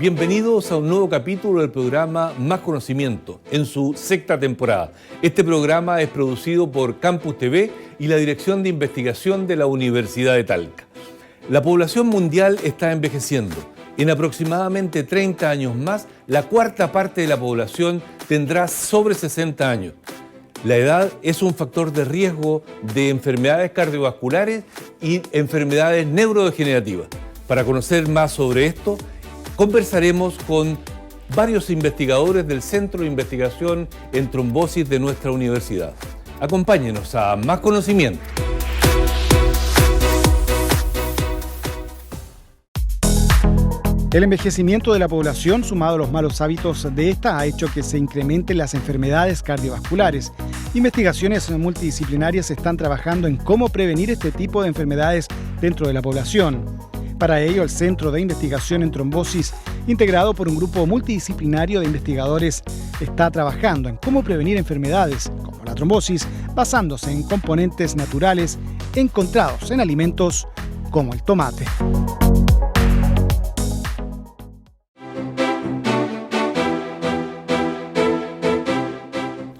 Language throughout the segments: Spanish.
Bienvenidos a un nuevo capítulo del programa Más Conocimiento, en su sexta temporada. Este programa es producido por Campus TV y la Dirección de Investigación de la Universidad de Talca. La población mundial está envejeciendo. En aproximadamente 30 años más, la cuarta parte de la población tendrá sobre 60 años. La edad es un factor de riesgo de enfermedades cardiovasculares y enfermedades neurodegenerativas. Para conocer más sobre esto, conversaremos con varios investigadores del Centro de Investigación en Trombosis de nuestra universidad. Acompáñenos a Más Conocimiento. El envejecimiento de la población, sumado a los malos hábitos de esta, ha hecho que se incrementen las enfermedades cardiovasculares. Investigaciones multidisciplinarias están trabajando en cómo prevenir este tipo de enfermedades dentro de la población. Para ello, el Centro de Investigación en Trombosis, integrado por un grupo multidisciplinario de investigadores, está trabajando en cómo prevenir enfermedades como la trombosis, basándose en componentes naturales encontrados en alimentos como el tomate.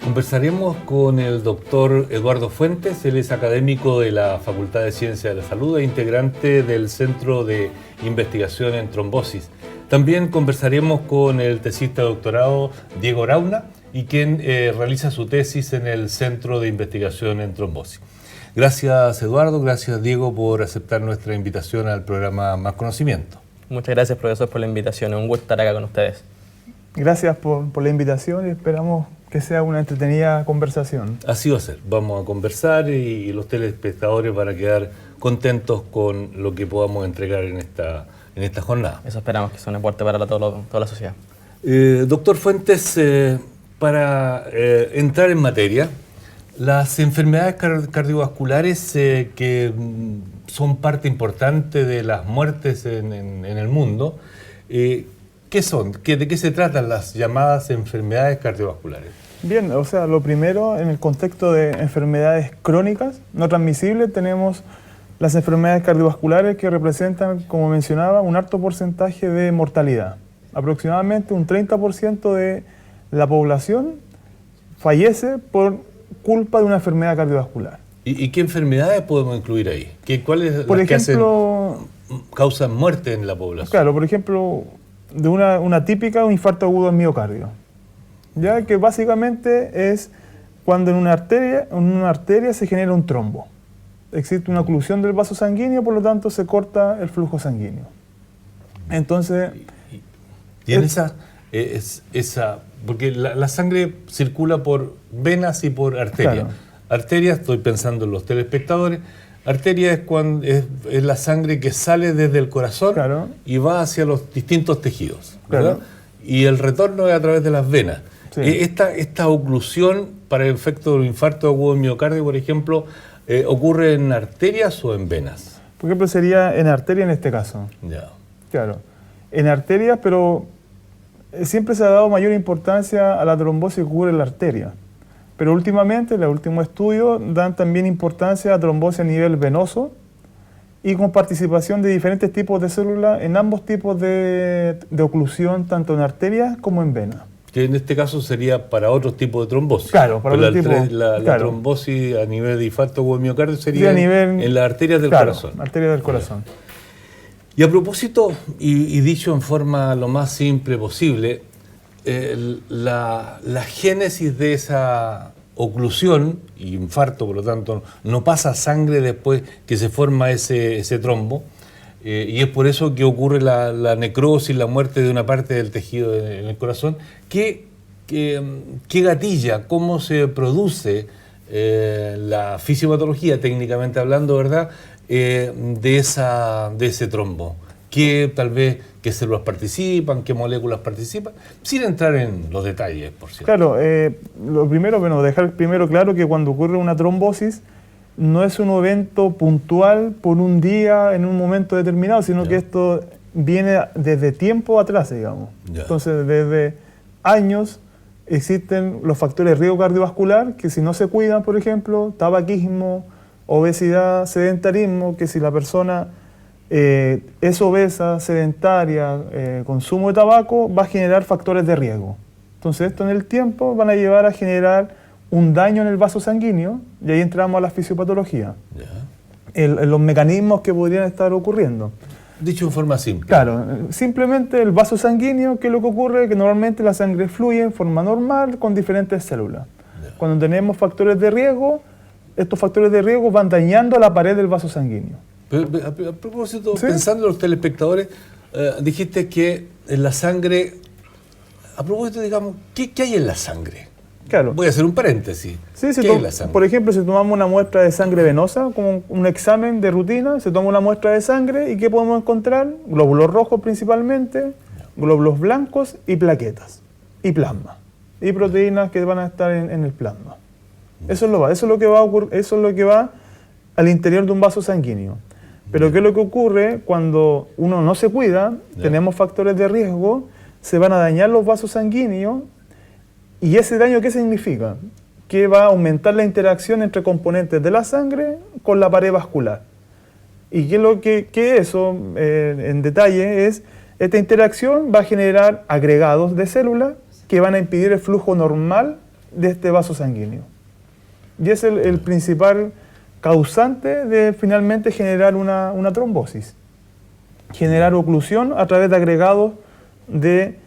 Conversaremos con el doctor Eduardo Fuentes. Él es académico de la Facultad de Ciencias de la Salud e integrante del Centro de Investigación en Trombosis. También conversaremos con el tesista de doctorado Diego Rauna, y quien realiza su tesis en el Centro de Investigación en Trombosis. Gracias, Eduardo, gracias, Diego, por aceptar nuestra invitación al programa Más Conocimiento. Muchas gracias, profesor, por la invitación. Es un gusto estar acá con ustedes. Gracias por la invitación y esperamos que sea una entretenida conversación. Así va a ser. Vamos a conversar y los telespectadores van a quedar contentos con lo que podamos entregar en esta jornada. Eso esperamos, que sea un aporte para toda la sociedad. Doctor Fuentes, para entrar en materia, las enfermedades cardiovasculares que son parte importante de las muertes en el mundo, ¿qué son? ¿De qué se tratan las llamadas enfermedades cardiovasculares? Bien, o sea, lo primero, en el contexto de enfermedades crónicas no transmisibles, tenemos las enfermedades cardiovasculares que representan, como mencionaba, un alto porcentaje de mortalidad. Aproximadamente un 30% de la población fallece por culpa de una enfermedad cardiovascular. ¿Y qué enfermedades podemos incluir ahí? ¿Cuáles por las ejemplo, causan muerte en la población? Claro, por ejemplo, de una típica, un infarto agudo del miocardio, ya que básicamente es cuando en una arteria se genera un trombo. Existe una oclusión del vaso sanguíneo, por lo tanto se corta el flujo sanguíneo. Entonces... ¿Y en esa porque la sangre circula por venas y por arterias? Claro. Arterias, estoy pensando en los telespectadores, arteria es la sangre que sale desde el corazón, claro, y va hacia los distintos tejidos, ¿verdad? Claro. Y el retorno es a través de las venas. Sí. Esta oclusión para el efecto del infarto agudo del miocardio, por ejemplo, ¿ocurre en arterias o en venas? Por ejemplo, sería en arteria en este caso. Ya. Claro, en arterias, pero siempre se ha dado mayor importancia a la trombosis que ocurre en la arteria. Pero últimamente, en los últimos estudios, dan también importancia a la trombosis a nivel venoso y con participación de diferentes tipos de células en ambos tipos de oclusión, tanto en arterias como en venas. Que en este caso sería para otros tipos de trombosis. Claro, para otro tipo. La trombosis a nivel de infarto agudo del miocardio sería en las arterias del corazón. Arterias del corazón. Y a propósito, y dicho en forma lo más simple posible, la génesis de esa oclusión y infarto, por lo tanto, no pasa sangre después que se forma ese trombo, y es por eso que ocurre la necrosis, la muerte de una parte del tejido en el corazón. ¿Qué gatilla? ¿Cómo se produce la fisiopatología, técnicamente hablando, verdad, de ese trombo? ¿Qué células participan? ¿Qué moléculas participan? Sin entrar en los detalles, por cierto. Claro, lo primero, dejar primero claro que cuando ocurre una trombosis no es un evento puntual por un día en un momento determinado, sino que esto viene desde tiempo atrás, digamos. Entonces, desde años existen los factores de riesgo cardiovascular que si no se cuidan, por ejemplo, tabaquismo, obesidad, sedentarismo, que si la persona es obesa, sedentaria, consumo de tabaco, va a generar factores de riesgo. Entonces esto en el tiempo van a llevar a generar un daño en el vaso sanguíneo y ahí entramos a la fisiopatología. Los mecanismos que podrían estar ocurriendo. Dicho en forma simple. Claro, simplemente el vaso sanguíneo, ¿qué es lo que ocurre? Que normalmente la sangre fluye en forma normal con diferentes células. Cuando tenemos factores de riesgo, estos factores de riesgo van dañando la pared del vaso sanguíneo. Pero, a propósito, ¿Sí? pensando en los telespectadores, dijiste que en la sangre, a propósito, digamos, ¿qué hay en la sangre? Claro. Voy a hacer un paréntesis. Sí, ¿Qué hay en la sangre? por ejemplo, si tomamos una muestra de sangre venosa, como un examen de rutina, se toma una muestra de sangre y ¿qué podemos encontrar? Glóbulos rojos principalmente, glóbulos blancos y plaquetas, y plasma, y proteínas que van a estar en el plasma. Eso es lo que va a ocurrir, eso es lo que va al interior de un vaso sanguíneo. Pero ¿qué es lo que ocurre cuando uno no se cuida? Tenemos factores de riesgo, se van a dañar los vasos sanguíneos. ¿Y ese daño qué significa? Que va a aumentar la interacción entre componentes de la sangre con la pared vascular. ¿Y qué es lo que eso, en detalle, es? Esta interacción va a generar agregados de células que van a impedir el flujo normal de este vaso sanguíneo. Y es el principal causante de finalmente generar una trombosis. Generar oclusión a través de agregados de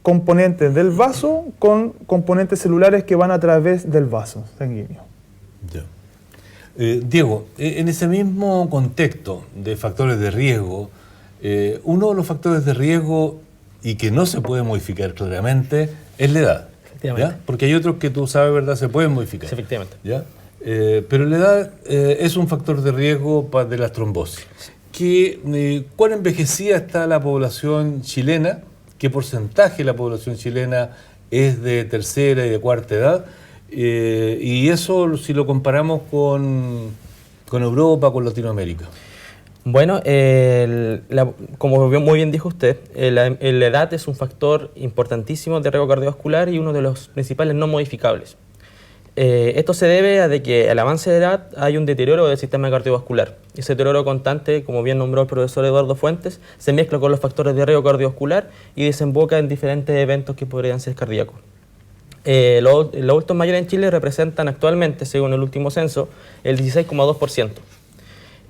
componentes del vaso con componentes celulares que van a través del vaso sanguíneo. Ya. Diego, en ese mismo contexto de factores de riesgo, uno de los factores de riesgo y que no se puede modificar claramente es la edad. Efectivamente. ¿Ya? Porque hay otros que tú sabes, ¿verdad?, se pueden modificar. Sí, efectivamente. ¿Ya? Pero la edad es un factor de riesgo de las trombosis. ¿Cuán envejecida está la población chilena? ¿Qué porcentaje de la población chilena es de tercera y de cuarta edad? Y eso si lo comparamos con Europa, con Latinoamérica. Bueno, como muy bien dijo usted, la edad es un factor importantísimo de riesgo cardiovascular y uno de los principales no modificables. Esto se debe a de que al avance de edad hay un deterioro del sistema cardiovascular. Ese deterioro constante, como bien nombró el profesor Eduardo Fuentes, se mezcla con los factores de riesgo cardiovascular y desemboca en diferentes eventos que podrían ser cardíacos. Los adultos mayores en Chile representan actualmente, según el último censo, el 16,2%.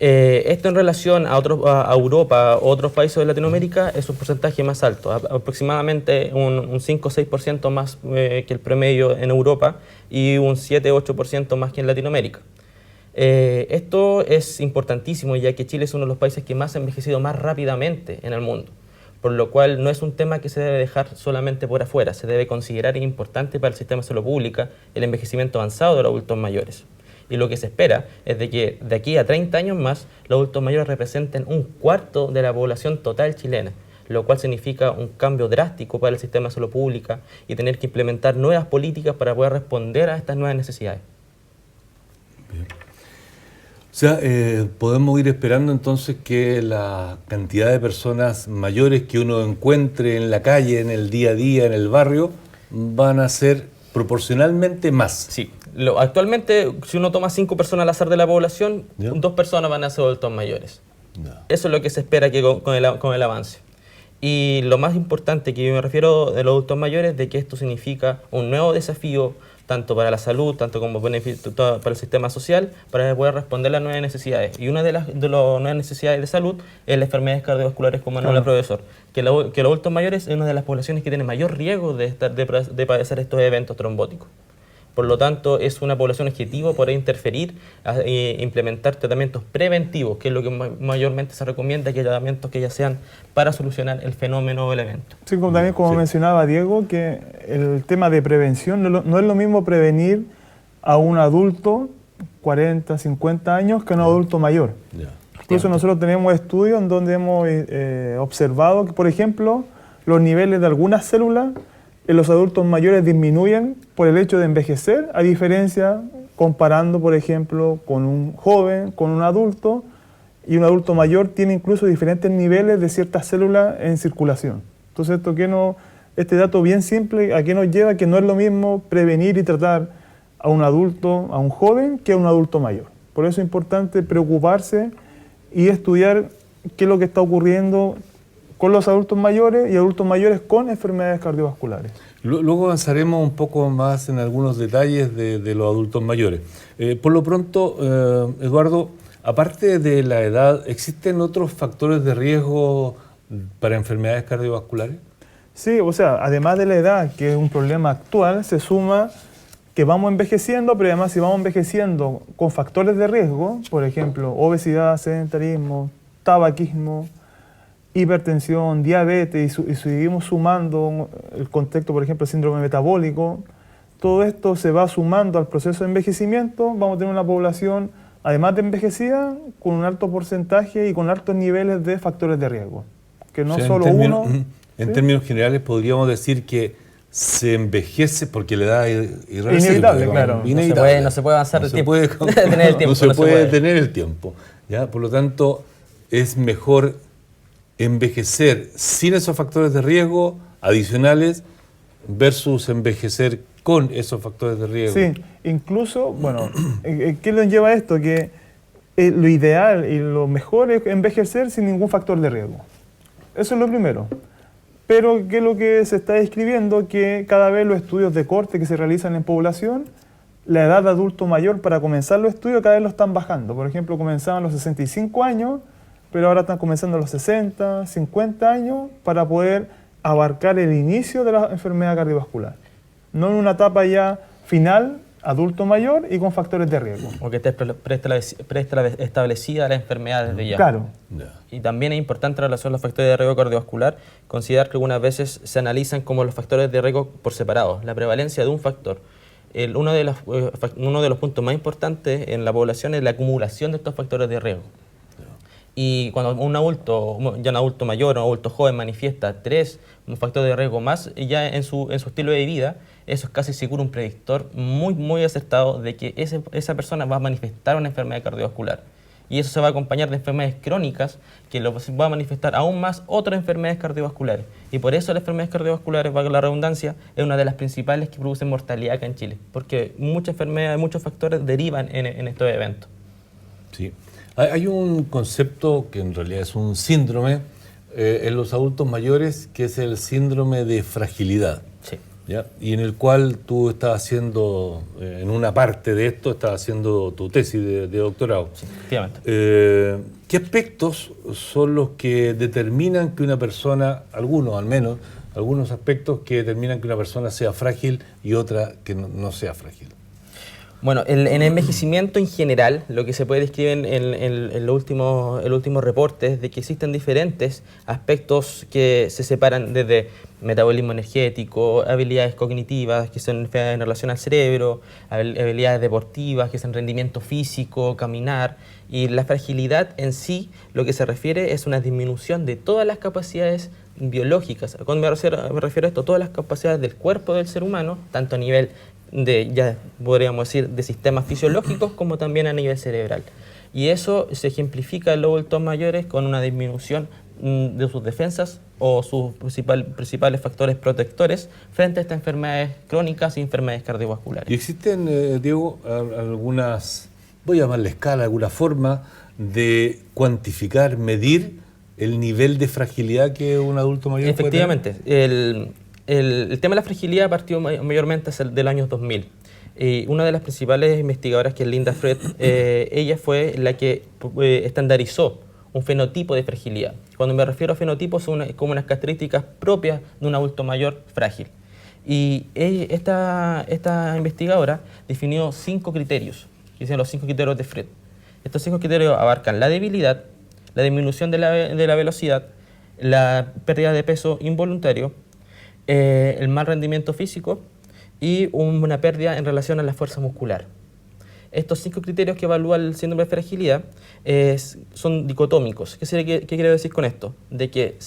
Esto en relación a Europa o otros países de Latinoamérica es un porcentaje más alto, aproximadamente un 5 o 6% más que el promedio en Europa y un 7 o 8% más que en Latinoamérica. Esto es importantísimo ya que Chile es uno de los países que más ha envejecido más rápidamente en el mundo, por lo cual no es un tema que se debe dejar solamente por afuera, se debe considerar importante para el sistema de salud pública el envejecimiento avanzado de los adultos mayores. Y lo que se espera es de que de aquí a 30 años más los adultos mayores representen un cuarto de la población total chilena, lo cual significa un cambio drástico para el sistema de salud pública y tener que implementar nuevas políticas para poder responder a estas nuevas necesidades. Bien. O sea, podemos ir esperando entonces que la cantidad de personas mayores que uno encuentre en la calle, en el día a día, en el barrio, van a ser proporcionalmente más. Sí. Actualmente, si uno toma 5 personas al azar de la población, 2 personas van a ser adultos mayores. Eso es lo que se espera que con el avance. Y lo más importante que yo me refiero de los adultos mayores, de que esto significa un nuevo desafío, tanto para la salud, tanto como beneficio para el sistema social, para poder responder a las nuevas necesidades. Y una de las nuevas necesidades de salud es las enfermedades cardiovasculares, como habló el profesor. Que los adultos mayores es una de las poblaciones que tiene mayor riesgo de padecer estos eventos trombóticos. Por lo tanto, es una población objetivo para interferir e implementar tratamientos preventivos, que es lo que mayormente se recomienda, que tratamientos que ya sean para solucionar el fenómeno o el evento. Sí, también como mencionaba Diego, que el tema de prevención no es lo mismo prevenir a un adulto 40, 50 años que a un adulto mayor. Incluso nosotros tenemos estudios en donde hemos observado que, por ejemplo, los niveles de algunas células en los adultos mayores disminuyen por el hecho de envejecer, a diferencia comparando, por ejemplo, con un joven, con un adulto, y un adulto mayor tiene incluso diferentes niveles de ciertas células en circulación. Entonces, este dato bien simple, ¿a qué nos lleva? Que no es lo mismo prevenir y tratar a un adulto, a un joven, que a un adulto mayor. Por eso es importante preocuparse y estudiar qué es lo que está ocurriendo con los adultos mayores y adultos mayores con enfermedades cardiovasculares. Luego avanzaremos un poco más en algunos detalles de los adultos mayores. Por lo pronto, Eduardo, aparte de la edad, ¿existen otros factores de riesgo para enfermedades cardiovasculares? Sí, o sea, además de la edad, que es un problema actual, se suma que vamos envejeciendo, pero además si vamos envejeciendo con factores de riesgo, por ejemplo, obesidad, sedentarismo, tabaquismo, hipertensión, diabetes, y seguimos sumando el contexto, por ejemplo, síndrome metabólico, todo esto se va sumando al proceso de envejecimiento, vamos a tener una población, además de envejecida, con un alto porcentaje y con altos niveles de factores de riesgo, que no solo uno... En términos generales podríamos decir que se envejece porque la edad es inevitable, claro. Inevitable. No se puede avanzar el tiempo. Detener el tiempo. No se puede detener el tiempo. ¿Ya? Por lo tanto, es mejor envejecer sin esos factores de riesgo adicionales versus envejecer con esos factores de riesgo. Sí, incluso, bueno, ¿qué nos lleva a esto? Que lo ideal y lo mejor es envejecer sin ningún factor de riesgo. Eso es lo primero. Pero ¿qué es lo que se está describiendo? Que cada vez los estudios de corte que se realizan en población, la edad de adulto mayor para comenzar los estudios cada vez lo están bajando. Por ejemplo, comenzaban a los 65 años, pero ahora están comenzando a los 60, 50 años para poder abarcar el inicio de la enfermedad cardiovascular. No en una etapa ya final, adulto mayor y con factores de riesgo. O que esté preestablecida la enfermedad desde ya. Claro. Y también es importante en relación a los factores de riesgo cardiovascular considerar que algunas veces se analizan como los factores de riesgo por separado. La prevalencia de un factor. Uno de los puntos más importantes en la población es la acumulación de estos factores de riesgo. Y cuando un adulto mayor o un adulto joven manifiesta un factor de riesgo más ya en su estilo de vida, eso es casi seguro un predictor muy acertado de que esa persona va a manifestar una enfermedad cardiovascular. Y eso se va a acompañar de enfermedades crónicas que lo va a manifestar aún más otras enfermedades cardiovasculares. Y por eso las enfermedades cardiovasculares, valga la redundancia, es una de las principales que producen mortalidad acá en Chile. Porque muchas enfermedades, muchos factores derivan en estos eventos. Sí. Hay un concepto que en realidad es un síndrome en los adultos mayores que es el síndrome de fragilidad. Sí. ¿Ya? Y en el cual tú estás haciendo, en una parte de esto, estás haciendo tu tesis de doctorado. Sí, efectivamente. ¿Qué aspectos son los que determinan que una persona, algunos al menos, algunos aspectos que determinan que una persona sea frágil y otra que no sea frágil? Bueno, en el envejecimiento en general, lo que se puede describir en los últimos reportes es de que existen diferentes aspectos que se separan desde metabolismo energético, habilidades cognitivas, que son en relación al cerebro, habilidades deportivas, que son rendimiento físico, caminar, y la fragilidad en sí, lo que se refiere es una disminución de todas las capacidades biológicas. Cuando me refiero a esto, todas las capacidades del cuerpo del ser humano, tanto a nivel ya podríamos decir, de sistemas fisiológicos como también a nivel cerebral. Y eso se ejemplifica en los adultos mayores con una disminución de sus defensas o sus principales factores protectores frente a estas enfermedades crónicas y enfermedades cardiovasculares. ¿Y existen, Diego, algunas, voy a llamarle escala, alguna forma de cuantificar, medir el nivel de fragilidad que un adulto mayor Efectivamente, puede tener? El tema de la fragilidad partió mayormente del año 2000. Una de las principales investigadoras, que es Linda Fred, ella fue la que estandarizó un fenotipo de fragilidad. Cuando me refiero a fenotipos, son como unas características propias de un adulto mayor frágil. Y esta investigadora definió 5 criterios, que son los 5 criterios de Fred. Estos 5 criterios abarcan la debilidad, la disminución de la velocidad, la pérdida de peso involuntario, el mal rendimiento físico y una pérdida en relación a la fuerza muscular. Estos 5 criterios que evalúa el síndrome de fragilidad son dicotómicos. ¿Qué quiero decir con esto? De que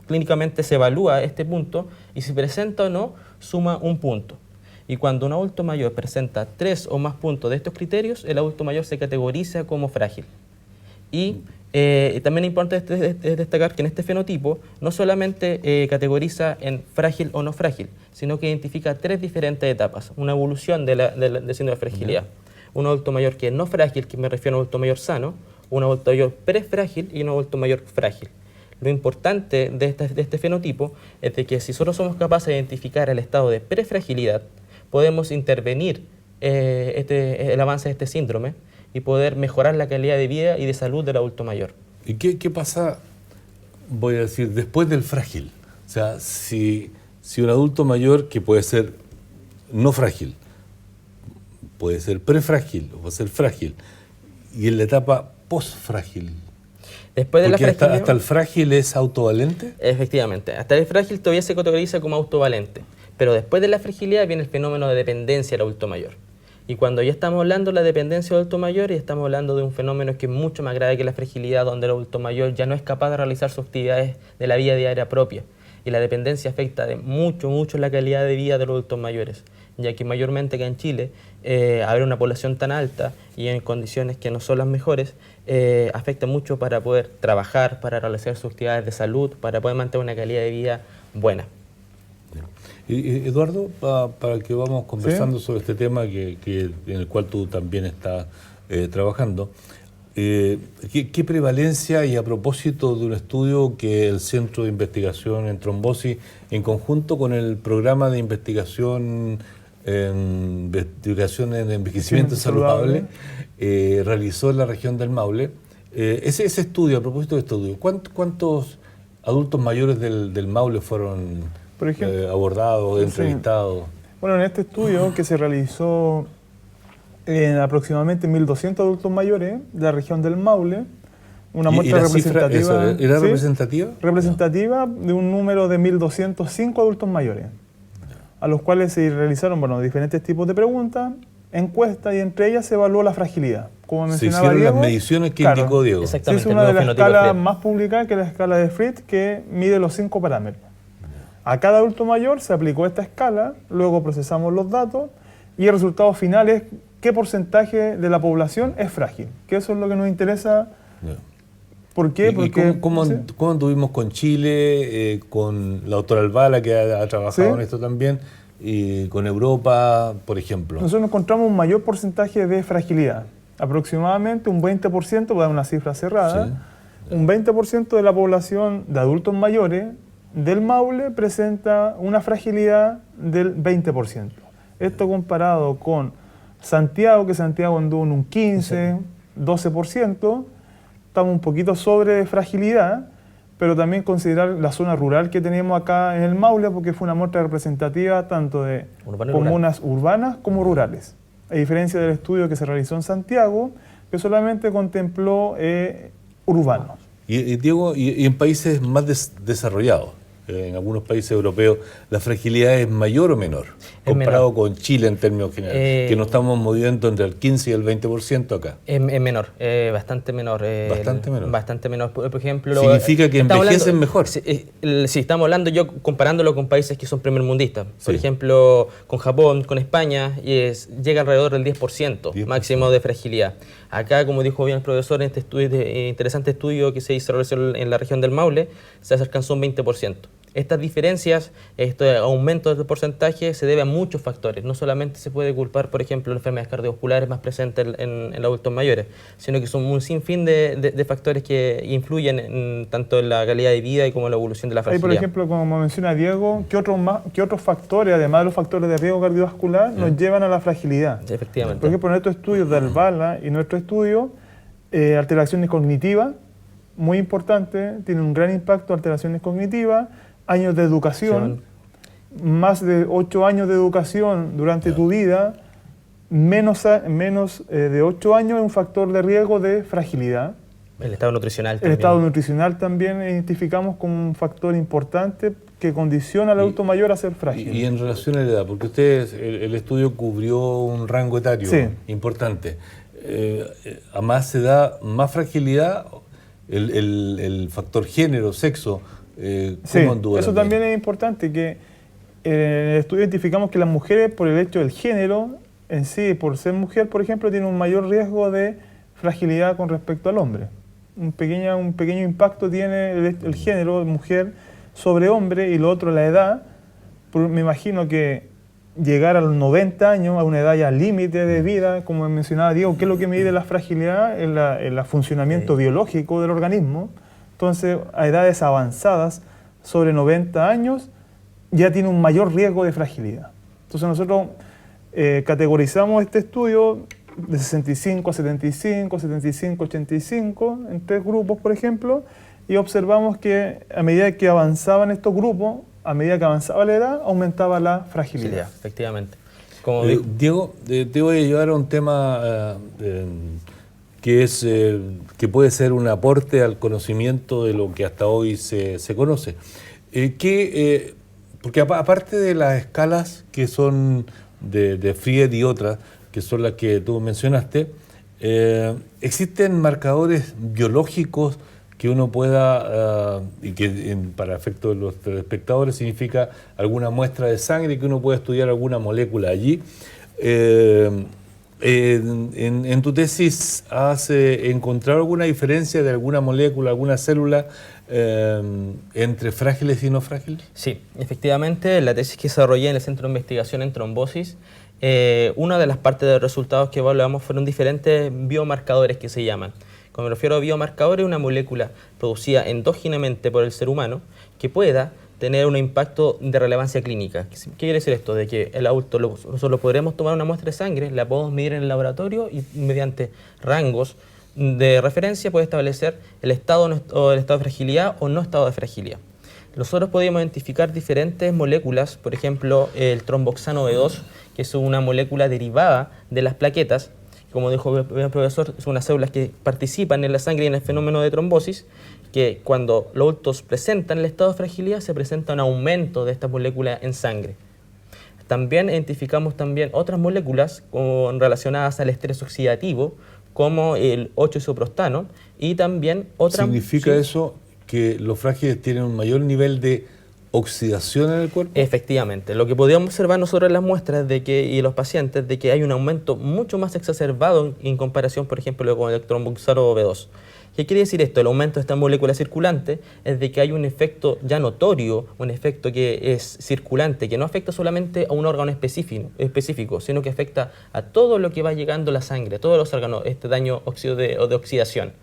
clínicamente se evalúa este punto y si presenta o no, suma un punto. Y cuando un adulto mayor presenta 3 o más puntos de estos criterios, el adulto mayor se categoriza como frágil. Y también es importante destacar que en este fenotipo no solamente categoriza en frágil o no frágil, sino que identifica 3 diferentes etapas, una evolución del síndrome de fragilidad. Un adulto mayor que es no frágil, que me refiero a un adulto mayor sano, un adulto mayor prefrágil y un adulto mayor frágil. Lo importante de este fenotipo es de que si solo somos capaces de identificar el estado de prefragilidad, podemos intervenir el avance de este síndrome y poder mejorar la calidad de vida y de salud del adulto mayor. ¿Y qué pasa, voy a decir, después del frágil? O sea, si un adulto mayor, que puede ser no frágil, puede ser prefrágil o puede ser frágil, y en la etapa postfrágil, Después de la porque fragilidad, hasta el frágil es autovalente. efectivamente, hasta el frágil todavía se categoriza como autovalente, pero después de la fragilidad viene el fenómeno de dependencia del adulto mayor. Y cuando ya estamos hablando de la dependencia del adulto mayor, y estamos hablando de un fenómeno que es mucho más grave que la fragilidad, donde el adulto mayor ya no es capaz de realizar sus actividades de la vida diaria propia. Y la dependencia afecta de mucho la calidad de vida de los adultos mayores, ya que mayormente acá en Chile, haber una población tan alta y en condiciones que no son las mejores, afecta mucho para poder trabajar, para realizar sus actividades de salud, para poder mantener una calidad de vida buena. Eduardo, para que vamos conversando sobre este tema en el cual tú también estás trabajando, ¿qué prevalencia, y a propósito de un estudio que el Centro de Investigación en Trombosis, en conjunto con el Programa de Investigación en Envejecimiento Saludable, realizó en la región del Maule? Ese estudio, a propósito de estudio, ¿cuántos adultos mayores del Maule fueron Por ejemplo, abordados, sí. entrevistados? Bueno, en este estudio que se realizó en aproximadamente 1.200 adultos mayores de la región del Maule, una muestra representativa. ¿Era ¿sí? representativa? Representativa de un número de 1.205 adultos mayores, a los cuales se realizaron diferentes tipos de preguntas, encuestas, y entre ellas se evaluó la fragilidad. Como Se mencionaba hicieron Diego, las mediciones que claro, indicó Diego. sí, Exactamente. es una el de nuevo las fenotipo de escalas Fried. más publicadas, que es la escala de Fried, que mide los 5 parámetros. A cada adulto mayor se aplicó esta escala, luego procesamos los datos y el resultado final es qué porcentaje de la población es frágil, que eso es lo que nos interesa. Ya. ¿Por qué? ¿Y Porque cómo ¿sí? anduvimos con Chile, con la doctora Albala, que ha trabajado ¿Sí? en esto también, y con Europa, por ejemplo? Nosotros encontramos un mayor porcentaje de fragilidad, aproximadamente un 20%, voy a dar una cifra cerrada, Sí. un 20% de la población de adultos mayores del Maule presenta una fragilidad del 20%. Esto comparado con Santiago, que Santiago anduvo en un 15, 12%, estamos un poquito sobre fragilidad, pero también considerar la zona rural que tenemos acá en el Maule, porque fue una muestra representativa tanto de Urbano y comunas urbanas como rurales, a diferencia del estudio que se realizó en Santiago, que solamente contempló urbanos. Y Diego, y en países más desarrollados, en algunos países europeos, ¿la fragilidad es mayor o menor? Comparado con Chile en términos generales, que nos estamos moviendo entre el 15 y el 20% acá. Es menor, bastante menor. Bastante menor. Bastante menor. Por ejemplo, ¿Significa que estamos envejecen hablando- mejor? Sí, estamos hablando yo comparándolo con países que son primermundistas. Por Sí. ejemplo, con Japón, con España, llega alrededor del 10%, 10%. máximo de fragilidad. Acá, como dijo bien el profesor, en este interesante estudio que se hizo en la región del Maule, se alcanzó un 20%. Estas diferencias, este aumento del porcentaje se debe a muchos factores. No solamente se puede culpar, por ejemplo, las enfermedades cardiovasculares más presentes en los adultos mayores, sino que son un sinfín de factores que influyen tanto en la calidad de vida y como en la evolución de la Ahí, fragilidad. por ejemplo, como menciona Diego, ¿qué otros factores, además de los factores de riesgo cardiovascular, nos llevan a la fragilidad? Sí, efectivamente. Por ejemplo, nuestro estudio de Albala y nuestro estudio, alteraciones cognitivas, muy importante, tiene un gran impacto, alteraciones cognitivas, años de educación, más de 8 años de educación durante tu vida, menos de 8 años es un factor de riesgo de fragilidad. El estado nutricional El también. estado nutricional también identificamos como un factor importante que condiciona al adulto mayor a ser frágil. Y en relación a la edad, porque ustedes, el estudio cubrió un rango etario Sí. importante. A más edad, más fragilidad, el factor género, sexo, Sí, ¿cómo anduvo eso también es importante, que en el estudio identificamos que las mujeres, por el hecho del género en sí, por ser mujer, por ejemplo, tienen un mayor riesgo de fragilidad con respecto al hombre. Un pequeño impacto tiene el género de mujer sobre hombre, y lo otro la edad. Me imagino que llegar a los 90 años, a una edad ya límite de vida, como mencionaba Diego, ¿qué es lo que mide la fragilidad? El funcionamiento biológico del organismo. Entonces, a edades avanzadas, sobre 90 años, ya tiene un mayor riesgo de fragilidad. Entonces, nosotros categorizamos este estudio de 65 a 75, 75 a 85, en 3 grupos, por ejemplo, y observamos que a medida que avanzaban estos grupos, a medida que avanzaba la edad, aumentaba la fragilidad. Sí, efectivamente. Como Diego, te voy a llevar a un tema que puede ser un aporte al conocimiento de lo que hasta hoy se conoce. Porque aparte de las escalas que son de Fried y otras, que son las que tú mencionaste, ¿existen marcadores biológicos que uno pueda, y que para efectos de los espectadores significa alguna muestra de sangre, que uno pueda estudiar alguna molécula allí? En tu tesis has encontrado alguna diferencia de alguna molécula, alguna célula entre frágiles y no frágiles? Sí, efectivamente, la tesis que desarrollé en el Centro de Investigación en Trombosis, una de las partes de los resultados que evaluamos fueron diferentes biomarcadores que se llaman. Cuando me refiero a biomarcadores, una molécula producida endógenamente por el ser humano que pueda tener un impacto de relevancia clínica. ¿Qué quiere decir esto? De que el adulto, nosotros podremos tomar una muestra de sangre, la podemos medir en el laboratorio y mediante rangos de referencia puede establecer el estado de fragilidad o no estado de fragilidad. Nosotros podemos identificar diferentes moléculas, por ejemplo, el tromboxano B2, que es una molécula derivada de las plaquetas. Como dijo el profesor, son unas células que participan en la sangre y en el fenómeno de trombosis, que cuando los adultos presentan el estado de fragilidad, se presenta un aumento de esta molécula en sangre. También identificamos otras moléculas relacionadas al estrés oxidativo, como el 8-isoprostano, y también otras... ¿Significa eso que los frágiles tienen un mayor nivel de oxidación en el cuerpo? Efectivamente. Lo que podíamos observar nosotros en las muestras y los pacientes, de que hay un aumento mucho más exacerbado en comparación, por ejemplo, con el tromboxano B2. ¿Qué quiere decir esto? El aumento de esta molécula circulante es de que hay un efecto ya notorio, un efecto que es circulante, que no afecta solamente a un órgano específico, sino que afecta a todo lo que va llegando a la sangre, a todos los órganos, este daño de oxidación.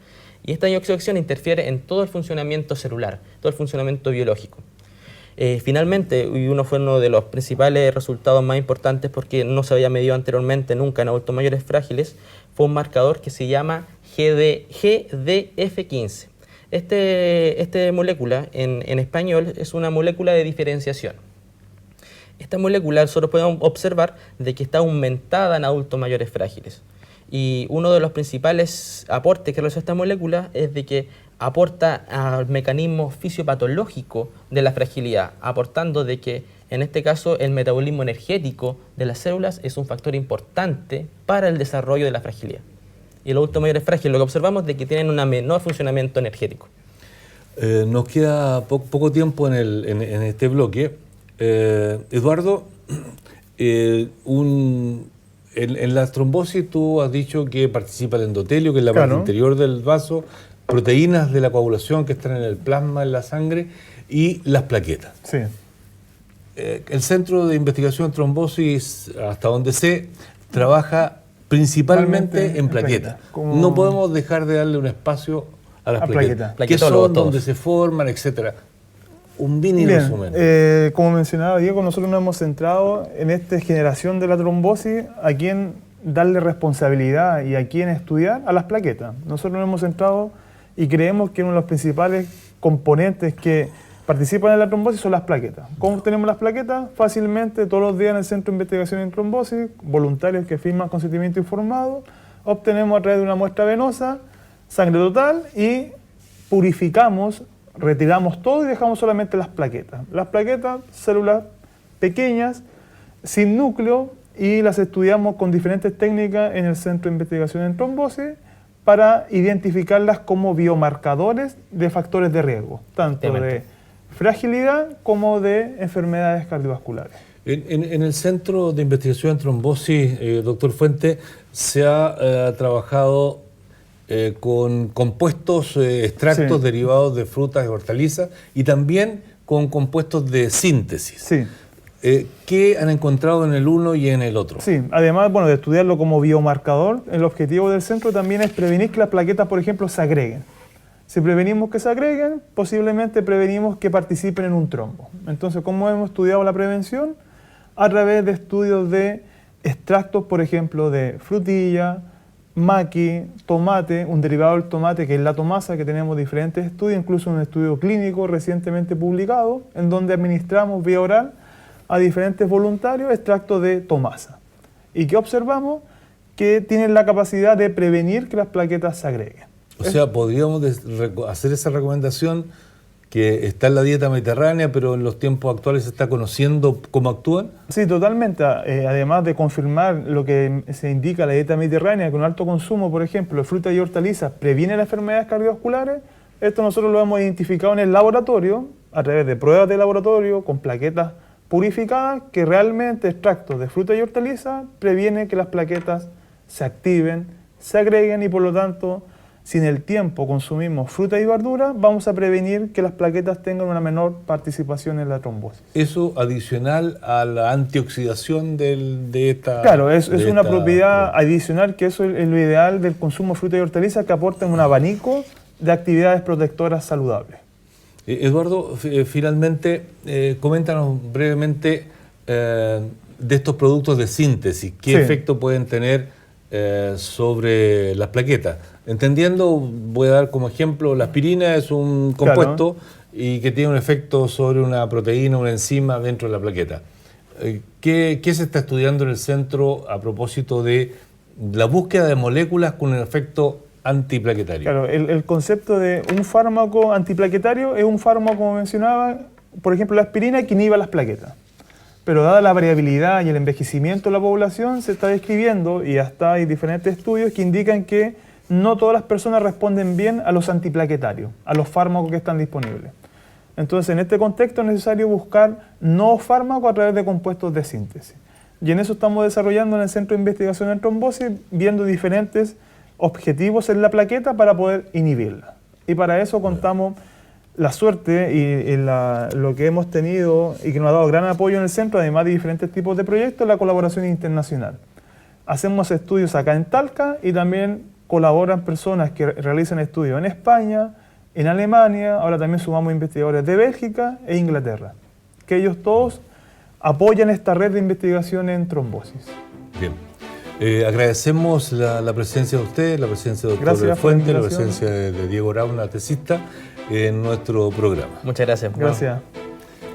Y este daño de oxidación interfiere en todo el funcionamiento celular, todo el funcionamiento biológico. Finalmente, y fue uno de los principales resultados más importantes porque no se había medido anteriormente nunca en adultos mayores frágiles, fue un marcador que se llama GDF15. Esta molécula en español es una molécula de diferenciación. Esta molécula nosotros podemos observar de que está aumentada en adultos mayores frágiles. Y uno de los principales aportes que realiza esta molécula es de que aporta al mecanismo fisiopatológico de la fragilidad, aportando de que, en este caso, el metabolismo energético de las células es un factor importante para el desarrollo de la fragilidad. Y los adultos mayores frágiles, lo que observamos es de que tienen un menor funcionamiento energético. Nos queda poco tiempo en este bloque. Eduardo, en la trombosis tú has dicho que participa el endotelio, que es la parte interior del vaso, proteínas de la coagulación que están en el plasma, en la sangre, y las plaquetas. Sí. El Centro de Investigación en Trombosis, hasta donde sé, trabaja principalmente en plaquetas. No podemos dejar de darle un espacio a las plaquetas. ¿Qué son, dónde se forman, etcétera? Un mini resumen. Como mencionaba Diego, nosotros nos hemos centrado en esta generación de la trombosis, a quién darle responsabilidad y a quién estudiar, a las plaquetas. Nosotros nos hemos centrado y creemos que uno de los principales componentes que participan en la trombosis son las plaquetas. ¿Cómo obtenemos las plaquetas? Fácilmente, todos los días en el Centro de Investigación en Trombosis, voluntarios que firman consentimiento informado, obtenemos a través de una muestra venosa sangre total y purificamos, retiramos todo y dejamos solamente las plaquetas. Las plaquetas, células pequeñas, sin núcleo, y las estudiamos con diferentes técnicas en el Centro de Investigación en Trombosis para identificarlas como biomarcadores de factores de riesgo, tanto de fragilidad como de enfermedades cardiovasculares. En el Centro de Investigación en Trombosis, doctor Fuente, se ha trabajado con compuestos, extractos derivados de frutas y hortalizas y también con compuestos de síntesis. Sí. ¿Qué han encontrado en el uno y en el otro? Sí, además, bueno, de estudiarlo como biomarcador, el objetivo del centro también es prevenir que las plaquetas, por ejemplo, se agreguen. Si prevenimos que se agreguen, posiblemente prevenimos que participen en un trombo. Entonces, ¿cómo hemos estudiado la prevención? A través de estudios de extractos, por ejemplo, de frutilla, maqui, tomate, un derivado del tomate que es la tomasa, que tenemos diferentes estudios, incluso un estudio clínico recientemente publicado, en donde administramos vía oral a diferentes voluntarios extractos de tomasa. ¿Y qué observamos? Que tienen la capacidad de prevenir que las plaquetas se agreguen. O sea, podríamos hacer esa recomendación que está en la dieta mediterránea, pero en los tiempos actuales se está conociendo cómo actúan. Sí, totalmente. Además de confirmar lo que se indica la dieta mediterránea, que un alto consumo, por ejemplo, de frutas y hortalizas previene las enfermedades cardiovasculares, esto nosotros lo hemos identificado en el laboratorio, a través de pruebas de laboratorio, con plaquetas purificadas, que realmente extractos de frutas y hortalizas previenen que las plaquetas se activen, se agreguen y por lo tanto, si en el tiempo consumimos fruta y verduras, vamos a prevenir que las plaquetas tengan una menor participación en la trombosis. Eso adicional a la antioxidación de esta... Claro, es una propiedad adicional, que eso es lo ideal del consumo de fruta y hortalizas, que aportan un abanico de actividades protectoras saludables. Eduardo, finalmente, coméntanos brevemente de estos productos de síntesis. ¿Qué efecto pueden tener sobre las plaquetas? Entendiendo, voy a dar como ejemplo, la aspirina es un compuesto y que tiene un efecto sobre una proteína, una enzima dentro de la plaqueta. ¿Qué se está estudiando en el centro a propósito de la búsqueda de moléculas con un efecto antiplaquetario? Claro, el concepto de un fármaco antiplaquetario es un fármaco, como mencionaba, por ejemplo, la aspirina, que inhibe las plaquetas. Pero dada la variabilidad y el envejecimiento de la población, se está describiendo, y hasta hay diferentes estudios que indican que no todas las personas responden bien a los antiplaquetarios, a los fármacos que están disponibles. Entonces, en este contexto es necesario buscar nuevos fármacos a través de compuestos de síntesis. Y en eso estamos desarrollando en el Centro de Investigación en Trombosis, viendo diferentes objetivos en la plaqueta para poder inhibirla. Y para eso contamos la suerte y lo que hemos tenido y que nos ha dado gran apoyo en el centro, además de diferentes tipos de proyectos, la colaboración internacional. Hacemos estudios acá en Talca y también colaboran personas que realizan estudios en España, en Alemania, ahora también sumamos investigadores de Bélgica e Inglaterra, que ellos todos apoyan esta red de investigación en trombosis. Bien. Agradecemos la presencia de usted, la presencia del doctor Fuente, la presencia de Diego Rauna, tesista, en nuestro programa. Muchas gracias. Gracias.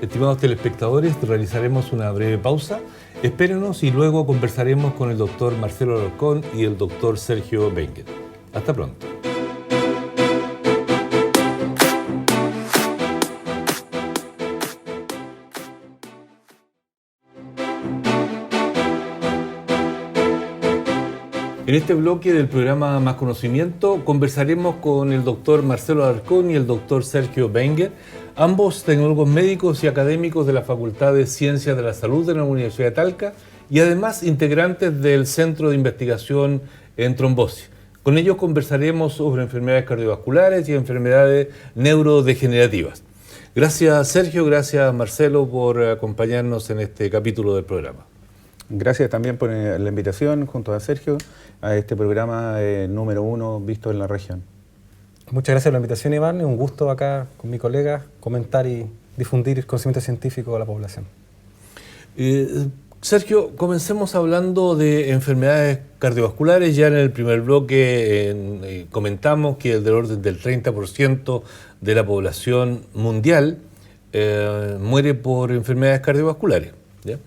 Estimados telespectadores, realizaremos una breve pausa. Espérenos y luego conversaremos con el doctor Marcelo Alarcón y el doctor Sergio Wenger. Hasta pronto. En este bloque del programa Más Conocimiento conversaremos con el doctor Marcelo Alarcón y el doctor Sergio Wenger, ambos tecnólogos médicos y académicos de la Facultad de Ciencias de la Salud de la Universidad de Talca y además integrantes del Centro de Investigación en Trombosis. Con ellos conversaremos sobre enfermedades cardiovasculares y enfermedades neurodegenerativas. Gracias Sergio, gracias Marcelo por acompañarnos en este capítulo del programa. Gracias también por la invitación junto a Sergio a este programa número 1 visto en la región. Muchas gracias por la invitación, Iván. Es un gusto acá con mi colega comentar y difundir el conocimiento científico a la población. Sergio, comencemos hablando de enfermedades cardiovasculares. Ya en el primer bloque comentamos que del orden del 30% de la población mundial muere por enfermedades cardiovasculares, ¿ya?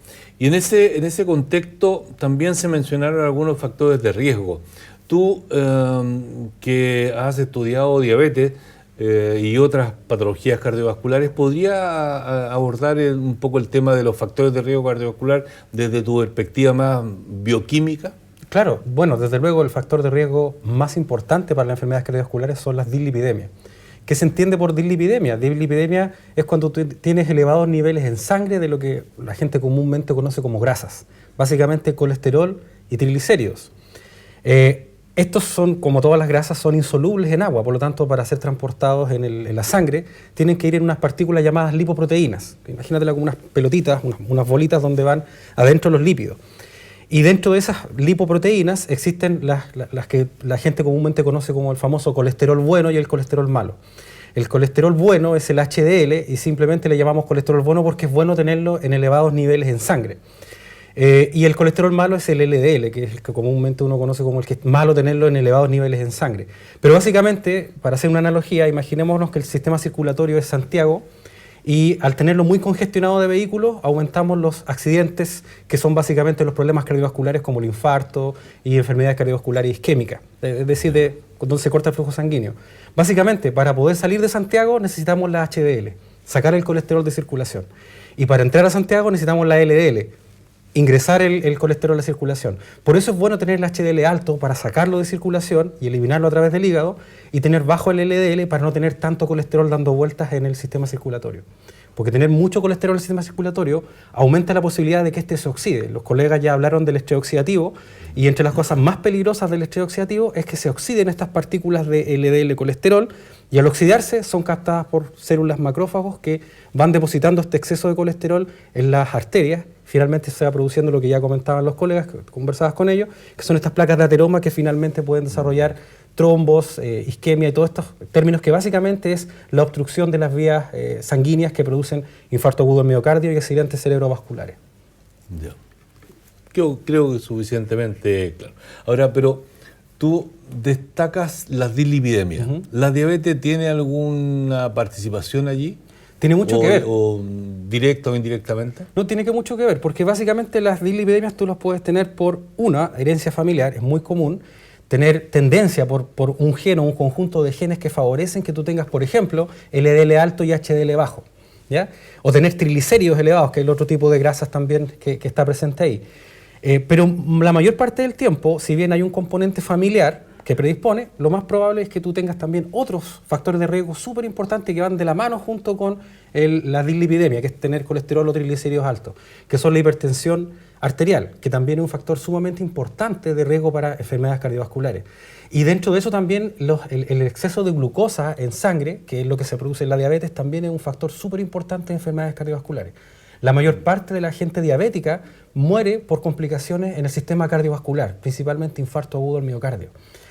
Y en ese contexto también se mencionaron algunos factores de riesgo. Tú, que has estudiado diabetes y otras patologías cardiovasculares, ¿podrías abordar un poco el tema de los factores de riesgo cardiovascular desde tu perspectiva más bioquímica? Claro, bueno, desde luego el factor de riesgo más importante para las enfermedades cardiovasculares son las dislipidemias. ¿Qué se entiende por dislipidemia? Dislipidemia es cuando tú tienes elevados niveles en sangre de lo que la gente comúnmente conoce como grasas, básicamente colesterol y triglicéridos. Estos son, como todas las grasas, son insolubles en agua, por lo tanto, para ser transportados en la sangre, tienen que ir en unas partículas llamadas lipoproteínas. Imagínatela como unas pelotitas, unas bolitas donde van adentro los lípidos. Y dentro de esas lipoproteínas existen las que la gente comúnmente conoce como el famoso colesterol bueno y el colesterol malo. El colesterol bueno es el HDL y simplemente le llamamos colesterol bueno porque es bueno tenerlo en elevados niveles en sangre. Y el colesterol malo es el LDL, que es el que comúnmente uno conoce como el que es malo tenerlo en elevados niveles en sangre. Pero básicamente, para hacer una analogía, imaginémonos que el sistema circulatorio es Santiago y al tenerlo muy congestionado de vehículos, aumentamos los accidentes, que son básicamente los problemas cardiovasculares como el infarto y enfermedades cardiovasculares isquémicas, es decir, donde se corta el flujo sanguíneo. Básicamente, para poder salir de Santiago necesitamos la HDL, sacar el colesterol de circulación. Y para entrar a Santiago necesitamos la LDL, ingresar el colesterol a la circulación. Por eso es bueno tener el HDL alto para sacarlo de circulación y eliminarlo a través del hígado y tener bajo el LDL para no tener tanto colesterol dando vueltas en el sistema circulatorio. Porque tener mucho colesterol en el sistema circulatorio aumenta la posibilidad de que este se oxide. Los colegas ya hablaron del estrés oxidativo y entre las cosas más peligrosas del estrés oxidativo es que se oxiden estas partículas de LDL colesterol y al oxidarse son captadas por células macrófagos que van depositando este exceso de colesterol en las arterias. Finalmente se va produciendo lo que ya comentaban los colegas, que conversabas con ellos, que son estas placas de ateroma que finalmente pueden desarrollar trombos, isquemia y todos estos términos que básicamente es la obstrucción de las vías sanguíneas que producen infarto agudo del miocardio y accidentes cerebrovasculares. Ya. Creo que es suficientemente claro. Ahora, pero tú destacas las dislipidemias. ¿La diabetes tiene alguna participación allí? Tiene mucho que ver. ¿O directa o indirectamente? No, tiene que mucho que ver, porque básicamente las dislipidemias tú las puedes tener por una herencia familiar, es muy común, tener tendencia por un gen o un conjunto de genes que favorecen que tú tengas, por ejemplo, LDL alto y HDL bajo, ¿ya? O tener triglicéridos elevados, que es el otro tipo de grasas también que está presente ahí. Pero la mayor parte del tiempo, si bien hay un componente familiar que predispone, lo más probable es que tú tengas también otros factores de riesgo súper importantes que van de la mano junto con la dislipidemia, que es tener colesterol o triglicéridos altos, que son la hipertensión arterial, que también es un factor sumamente importante de riesgo para enfermedades cardiovasculares. Y dentro de eso también el exceso de glucosa en sangre, que es lo que se produce en la diabetes, también es un factor súper importante en enfermedades cardiovasculares. La mayor parte de la gente diabética muere por complicaciones en el sistema cardiovascular, principalmente infarto agudo del miocardio.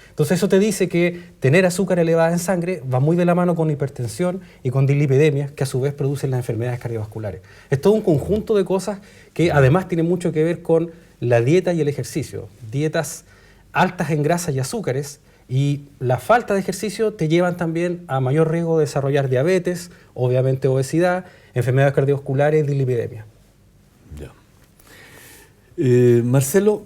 Entonces eso te dice que tener azúcar elevada en sangre va muy de la mano con hipertensión y con dislipidemias, que a su vez producen las enfermedades cardiovasculares. Es todo un conjunto de cosas que además tienen mucho que ver con la dieta y el ejercicio. Dietas altas en grasas y azúcares y la falta de ejercicio te llevan también a mayor riesgo de desarrollar diabetes, obviamente obesidad, enfermedades cardiovasculares y dislipidemia. Ya. Marcelo,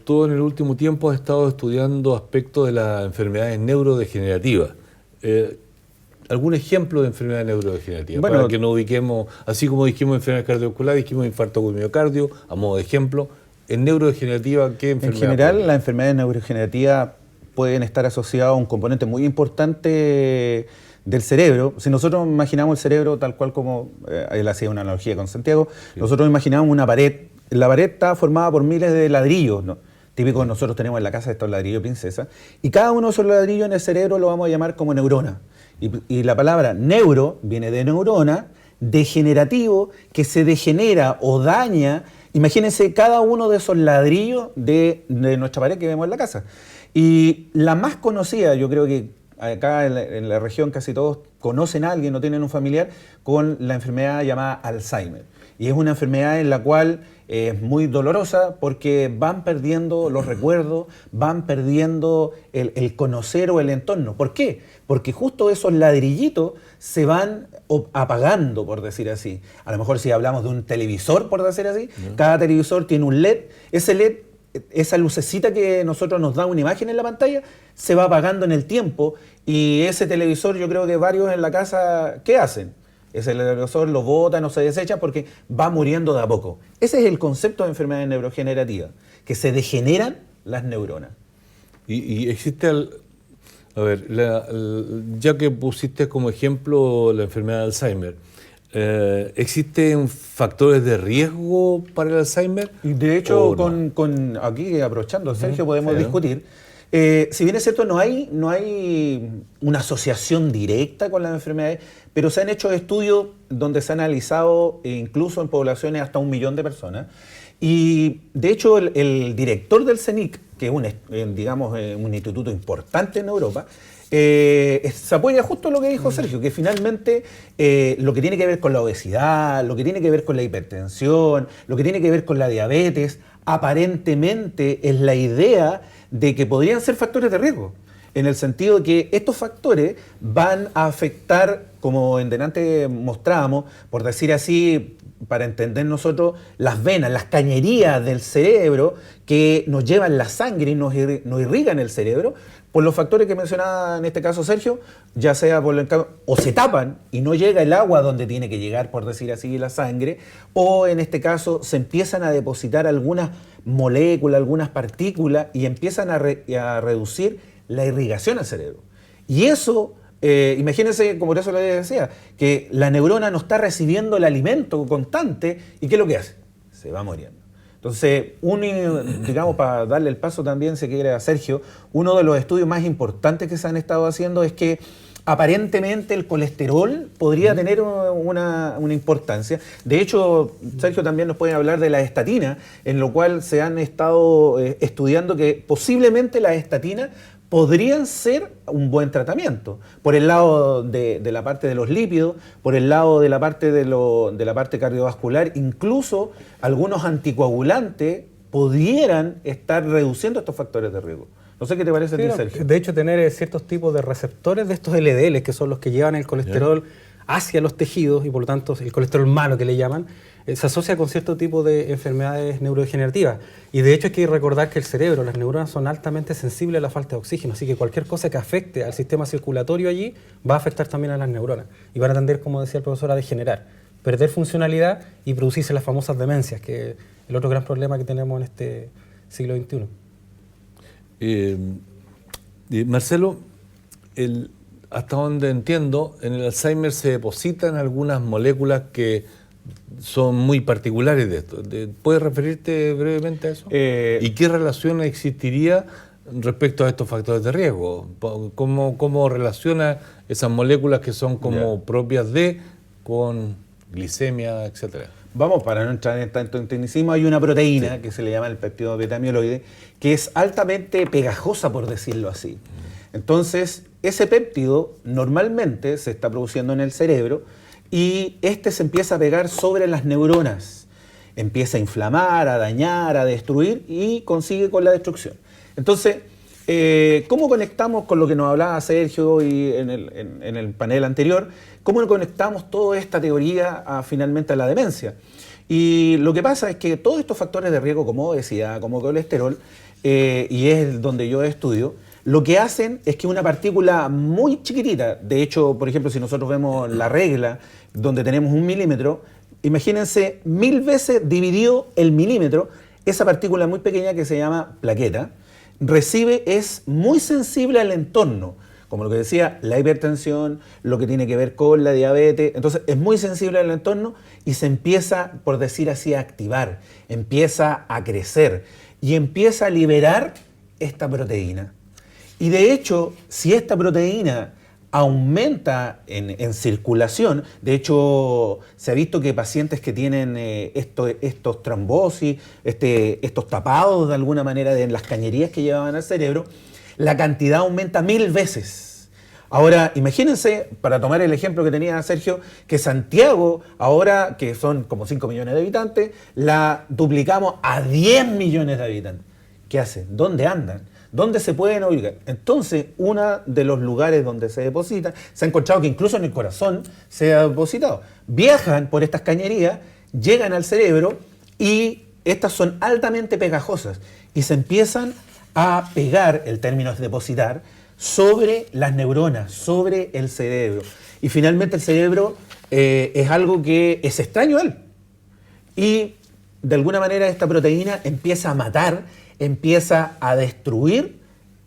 tú en el último tiempo has estado estudiando aspectos de las enfermedades neurodegenerativas. ¿Algún ejemplo de enfermedad neurodegenerativa? Bueno, para que nos ubiquemos, así como dijimos enfermedades cardiovasculares, dijimos infarto agudo del miocardio, a modo de ejemplo. En neurodegenerativa, ¿qué enfermedad? En general, las enfermedades neurodegenerativas pueden estar asociadas a un componente muy importante del cerebro. Si nosotros imaginamos el cerebro tal cual como él hacía una analogía con Santiago, sí. Nosotros imaginamos una pared. La pared está formada por miles de ladrillos, ¿no? Típicos nosotros tenemos en la casa estos ladrillos princesa, y cada uno de esos ladrillos en el cerebro lo vamos a llamar como neurona. Y la palabra neuro viene de neurona, degenerativo, que se degenera o daña. Imagínense cada uno de esos ladrillos de nuestra pared que vemos en la casa. Y la más conocida, yo creo que acá en la región casi todos conocen a alguien o tienen un familiar con la enfermedad llamada Alzheimer. Y es una enfermedad en la cual es muy dolorosa porque van perdiendo los recuerdos, van perdiendo el conocer o el entorno. ¿Por qué? Porque justo esos ladrillitos se van apagando, por decir así. A lo mejor si hablamos de un televisor, por decir así, cada televisor tiene un LED. Ese LED, esa lucecita que nosotros nos da una imagen en la pantalla, se va apagando en el tiempo y ese televisor, yo creo que varios en la casa, ¿qué hacen? Ese televisor lo botan o se desecha porque va muriendo de a poco. Ese es el concepto de enfermedades neurodegenerativas, que se degeneran las neuronas. Y existe, a ver, ya que pusiste como ejemplo la enfermedad de Alzheimer, ¿existen factores de riesgo para el Alzheimer? Y de hecho, ¿O no? con aquí, aprovechando, Sergio, podemos sí. discutir. Si bien es cierto, no hay una asociación directa con las enfermedades, pero se han hecho estudios donde se ha analizado incluso en poblaciones hasta 1 millón de personas. Y de hecho, el director del CENIC, que es un instituto importante en Europa, se apoya justo en lo que dijo Sergio, que finalmente lo que tiene que ver con la obesidad, lo que tiene que ver con la hipertensión, lo que tiene que ver con la diabetes, aparentemente es la idea de que podrían ser factores de riesgo, en el sentido de que estos factores van a afectar, como en delante mostrábamos, por decir así, para entender nosotros, las venas, las cañerías del cerebro que nos llevan la sangre y nos irrigan el cerebro, por los factores que mencionaba en este caso Sergio, ya sea o se tapan y no llega el agua donde tiene que llegar, por decir así, la sangre, o en este caso se empiezan a depositar algunas moléculas, algunas partículas y empiezan a reducir la irrigación al cerebro. Y eso, imagínense, como por eso le decía, que la neurona no está recibiendo el alimento constante y ¿qué es lo que hace? Se va muriendo. Entonces, digamos, para darle el paso también, si quiere, a Sergio, uno de los estudios más importantes que se han estado haciendo es que aparentemente el colesterol podría tener una importancia. De hecho, Sergio también nos puede hablar de la estatina, en lo cual se han estado estudiando que posiblemente las estatinas podrían ser un buen tratamiento, por el lado de la parte de los lípidos, por el lado de la parte de la parte cardiovascular, incluso algunos anticoagulantes pudieran estar reduciendo estos factores de riesgo. No sé qué te parece a ti, Sergio. De hecho, tener ciertos tipos de receptores de estos LDL, que son los que llevan el colesterol hacia los tejidos y por lo tanto el colesterol malo que le llaman, se asocia con cierto tipo de enfermedades neurodegenerativas. Y de hecho hay que recordar que el cerebro, las neuronas son altamente sensibles a la falta de oxígeno, así que cualquier cosa que afecte al sistema circulatorio allí va a afectar también a las neuronas y van a tender, como decía el profesor, a degenerar, perder funcionalidad y producirse las famosas demencias, que es el otro gran problema que tenemos en este siglo XXI. Marcelo, hasta donde entiendo, en el Alzheimer se depositan algunas moléculas que son muy particulares de esto. ¿Puedes referirte brevemente a eso? ¿Y qué relación existiría respecto a estos factores de riesgo? ¿Cómo relaciona esas moléculas que son como propias con glicemia, etcétera? Vamos, para no entrar en tanto en tecnicismo, hay una proteína que se le llama el péptido beta-amiloide, que es altamente pegajosa, por decirlo así. Entonces, ese péptido normalmente se está produciendo en el cerebro y este se empieza a pegar sobre las neuronas. Empieza a inflamar, a dañar, a destruir y consigue con la destrucción. Entonces, ¿cómo conectamos con lo que nos hablaba Sergio y en el panel anterior? ¿Cómo conectamos toda esta teoría finalmente a la demencia? Y lo que pasa es que todos estos factores de riesgo como obesidad, como colesterol, y es donde yo estudio, lo que hacen es que una partícula muy chiquitita, de hecho, por ejemplo, si nosotros vemos la regla donde tenemos 1 milímetro, imagínense 1000 veces dividido el milímetro, esa partícula muy pequeña que se llama plaqueta, es muy sensible al entorno, como lo que decía, la hipertensión, lo que tiene que ver con la diabetes, entonces es muy sensible al entorno y se empieza, por decir así, a activar, empieza a crecer y empieza a liberar esta proteína. Y de hecho, si esta proteína aumenta en circulación, de hecho se ha visto que pacientes que tienen estos trombosis, estos tapados de alguna manera en las cañerías que llevaban al cerebro, la cantidad aumenta 1000 veces. Ahora, imagínense, para tomar el ejemplo que tenía Sergio, que Santiago, ahora que son como 5 millones de habitantes, la duplicamos a 10 millones de habitantes. ¿Qué hacen? ¿Dónde andan? ¿Dónde se pueden ubicar? Entonces, uno de los lugares donde se deposita, se ha encontrado que incluso en el corazón se ha depositado. Viajan por estas cañerías, llegan al cerebro y estas son altamente pegajosas y se empiezan a pegar, el término es depositar, sobre las neuronas, sobre el cerebro. Y finalmente el cerebro es algo que es extraño a él. Y de alguna manera esta proteína empieza a matar, empieza a destruir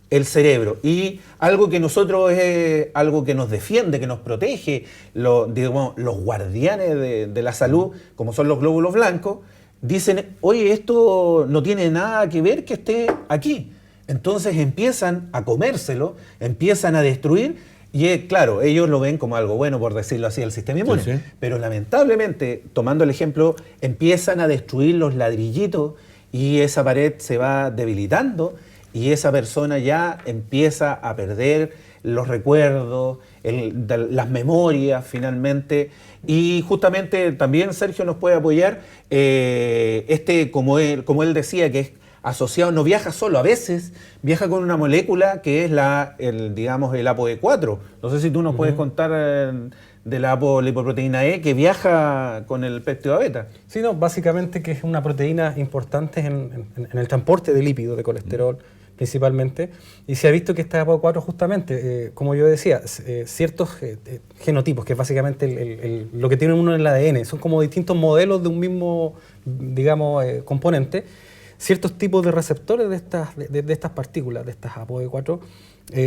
el cerebro. Y algo que nosotros es algo que nos defiende, que nos protege, digamos, los guardianes de la salud, como son los glóbulos blancos, dicen, oye, esto no tiene nada que ver que esté aquí. Entonces empiezan a comérselo, empiezan a destruir, y claro, ellos lo ven como algo bueno, por decirlo así, el sistema inmune. Sí, sí. Pero lamentablemente, tomando el ejemplo, empiezan a destruir los ladrillitos y esa pared se va debilitando y esa persona ya empieza a perder los recuerdos, las memorias finalmente. Y justamente también Sergio nos puede apoyar, como él decía, que es asociado, no viaja solo, a veces viaja con una molécula que es digamos, el ApoE4. No sé si tú nos puedes contar de la apolipoproteína E que viaja con el péptido beta. Sí, no, básicamente que es una proteína importante en el transporte de lípidos, de colesterol principalmente, y se ha visto que esta ApoE4 justamente, como yo decía, ciertos genotipos, que es básicamente lo que tiene uno en el ADN, son como distintos modelos de un mismo, digamos, componente. Ciertos tipos de receptores de estas partículas, de estas ApoE4,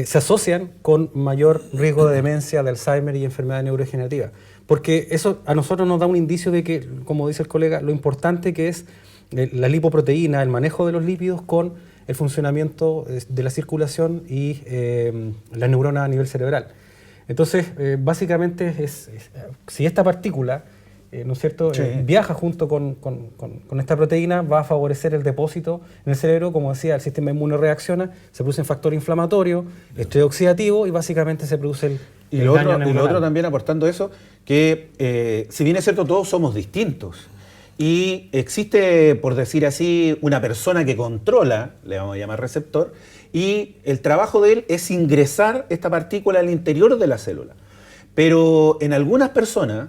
se asocian con mayor riesgo de demencia, de Alzheimer y enfermedad neurodegenerativa. Porque eso a nosotros nos da un indicio de que, como dice el colega, lo importante que es la lipoproteína, el manejo de los lípidos con el funcionamiento de la circulación y la neurona a nivel cerebral. Entonces, básicamente, si esta partícula, ¿no es cierto?, Sí. viaja junto con esta proteína, va a favorecer el depósito en el cerebro. Como decía, el sistema inmune reacciona, se produce un factor inflamatorio, estrés oxidativo, y básicamente se produce el Lo daño neuronal. otro también aportando eso, que si bien es cierto, todos somos distintos. Y existe, por decir así, una persona que controla, le vamos a llamar receptor, y el trabajo de él es ingresar esta partícula al interior de la célula. Pero en algunas personas,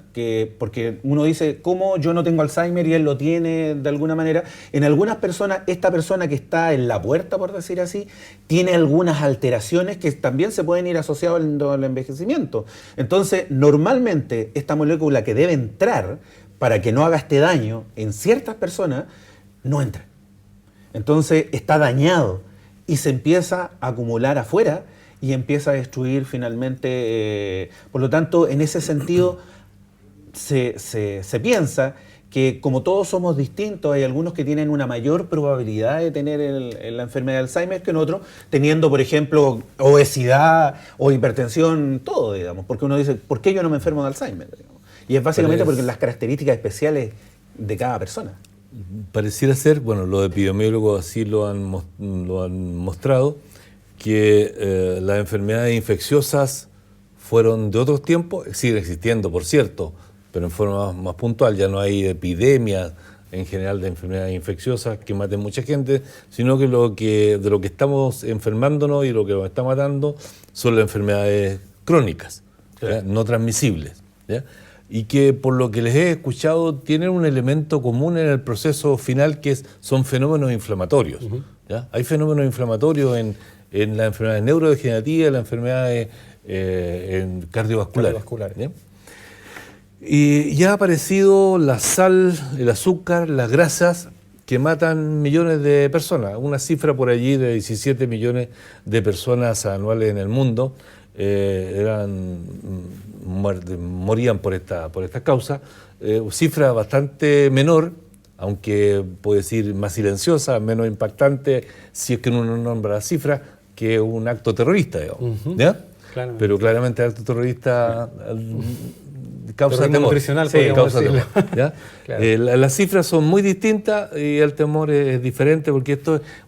porque uno dice, ¿cómo yo no tengo Alzheimer y él lo tiene de alguna manera? En algunas personas, esta persona que está en la puerta, por decir así, tiene algunas alteraciones que también se pueden ir asociadas al envejecimiento. Entonces, normalmente, esta molécula que debe entrar para que no haga este daño en ciertas personas, no entra. Entonces, está dañado y se empieza a acumular afuera y empieza a destruir finalmente. Por lo tanto, en ese sentido, se piensa que como todos somos distintos, hay algunos que tienen una mayor probabilidad de tener la enfermedad de Alzheimer que en otros, teniendo, por ejemplo, obesidad o hipertensión, todo, digamos. Porque uno dice, ¿por qué yo no me enfermo de Alzheimer? Digamos. Y es básicamente porque las características especiales de cada persona. Pareciera ser, bueno, los epidemiólogos así lo han mostrado, que las enfermedades infecciosas fueron de otros tiempos, siguen existiendo, por cierto, pero en forma más puntual. Ya no hay epidemias en general de enfermedades infecciosas que maten mucha gente, sino que de lo que estamos enfermándonos y lo que nos está matando son las enfermedades crónicas, ¿ya? No transmisibles, ¿ya? Y que por lo que les he escuchado tienen un elemento común en el proceso final, que son fenómenos inflamatorios. ¿Ya? Hay fenómenos inflamatorios en las enfermedades neurodegenerativas, las enfermedades cardiovasculares. ¿Ya? Y ya ha aparecido la sal, el azúcar, las grasas que matan millones de personas. Una cifra por allí de 17 millones de personas anuales en el mundo morían por esta causa. Cifra bastante menor, aunque puede decir más silenciosa, menos impactante, si es que uno no nombra la cifra, que un acto terrorista, digamos. ¿Ya? Claramente. Pero claramente el acto terrorista causa temor. Nutricional, sí, causa temor, ¿ya? Claro. Las cifras son muy distintas y el temor es diferente, porque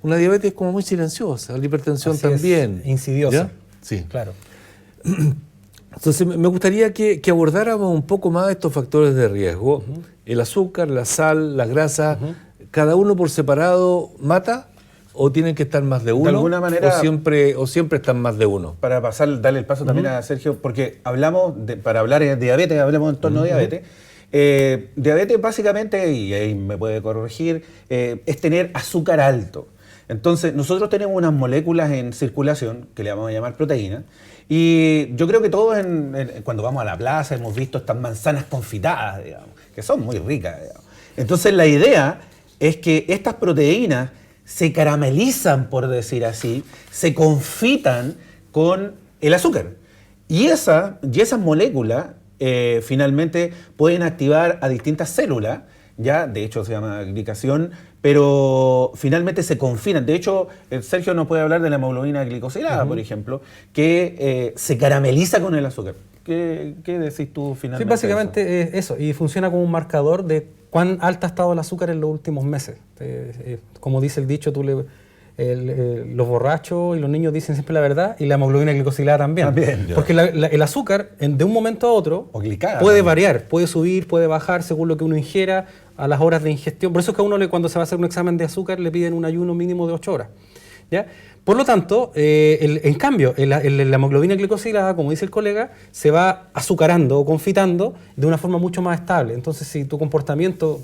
una diabetes es como muy silenciosa, la hipertensión así también. Es insidiosa. ¿Ya? Sí. Claro. Entonces me gustaría que abordáramos un poco más estos factores de riesgo. El azúcar, la sal, las grasas, ¿cada uno por separado mata? ¿O tienen que estar más de uno? De alguna manera, ¿O siempre están más de uno? Para darle el paso también a Sergio, porque para hablar de diabetes, hablemos en torno a diabetes. Diabetes básicamente, y ahí me puede corregir, es tener azúcar alto. Entonces, nosotros tenemos unas moléculas en circulación, que le vamos a llamar proteínas, y yo creo que todos cuando vamos a la plaza hemos visto estas manzanas confitadas, digamos, que son muy ricas, digamos. Entonces, la idea es que estas proteínas se caramelizan, por decir así, se confitan con el azúcar. Y esas moléculas finalmente pueden activar a distintas células, ya, de hecho se llama glicación, pero finalmente se confinan. De hecho, Sergio nos puede hablar de la hemoglobina glicosilada, por ejemplo, que se carameliza con el azúcar. ¿Qué decís tú finalmente? Sí, básicamente es eso, y funciona como un marcador de cuán alta ha estado el azúcar en los últimos meses. Como dice el dicho, los borrachos y los niños dicen siempre la verdad, y la hemoglobina glicosilada también. Porque el azúcar, de un momento a otro, puede variar, puede subir, puede bajar según lo que uno ingiera a las horas de ingestión. Por eso es que a uno, cuando se va a hacer un examen de azúcar, le piden un ayuno mínimo de 8 horas. ¿Ya? Por lo tanto, en cambio, la hemoglobina glicosilada, como dice el colega, se va azucarando o confitando de una forma mucho más estable. Entonces, si tu comportamiento,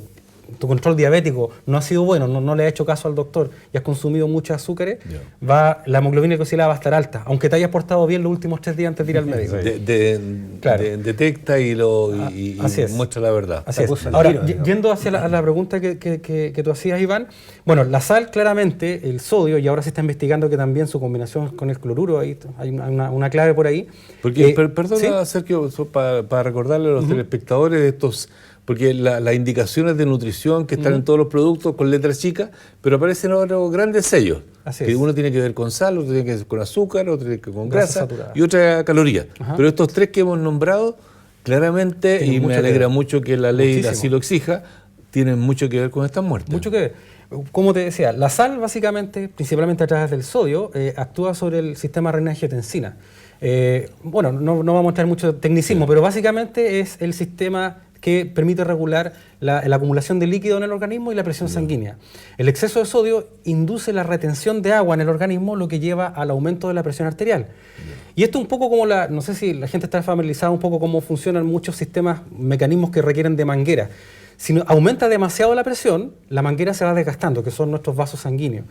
tu control diabético no ha sido bueno, no le has hecho caso al doctor y has consumido muchos azúcares, la hemoglobina glicosilada va a estar alta, aunque te hayas portado bien los últimos 3 días antes de ir al médico. Detecta y muestra la verdad. Así es. Ahora, yendo hacia la pregunta que tú hacías, Iván, bueno, la sal claramente, el sodio, y ahora se está investigando que también su combinación con el cloruro, ahí hay una clave por ahí. Porque, perdona, Sergio, para recordarle a los telespectadores de estos... Porque las indicaciones de nutrición que están en todos los productos con letras chicas, pero aparecen ahora grandes sellos. Que uno tiene que ver con sal, otro tiene que ver con azúcar, otro tiene que ver con grasa y otra caloría. Pero estos 3 que hemos nombrado, claramente, y me alegra mucho que la ley así lo exija, tienen mucho que ver con estas muertes. Mucho que ver. Como te decía, la sal básicamente, principalmente a través del sodio, actúa sobre el sistema renina-angiotensina. Bueno, no vamos a mostrar mucho tecnicismo, pero básicamente es el sistema que permite regular la acumulación de líquido en el organismo y la presión sanguínea. El exceso de sodio induce la retención de agua en el organismo, lo que lleva al aumento de la presión arterial. Y esto un poco como no sé si la gente está familiarizada un poco cómo funcionan muchos sistemas, mecanismos que requieren de manguera. Si aumenta demasiado la presión, la manguera se va desgastando, que son nuestros vasos sanguíneos.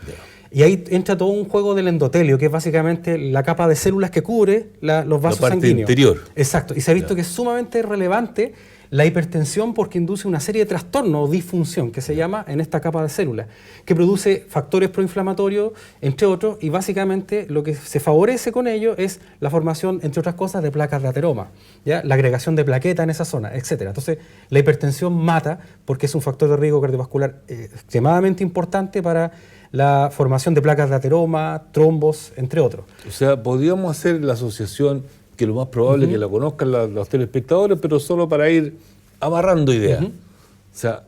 Y ahí entra todo un juego del endotelio, que es básicamente la capa de células que cubre los vasos sanguíneos. La parte interior. Exacto. Y se ha visto que es sumamente relevante la hipertensión porque induce una serie de trastornos o disfunción que se llama en esta capa de células, que produce factores proinflamatorios, entre otros, y básicamente lo que se favorece con ello es la formación, entre otras cosas, de placas de ateroma, ¿ya? La agregación de plaquetas en esa zona, etc. Entonces, la hipertensión mata porque es un factor de riesgo cardiovascular extremadamente importante para la formación de placas de ateroma, trombos, entre otros. O sea, podríamos hacer la asociación, que lo más probable es que la conozcan los telespectadores, pero solo para ir amarrando ideas. O sea,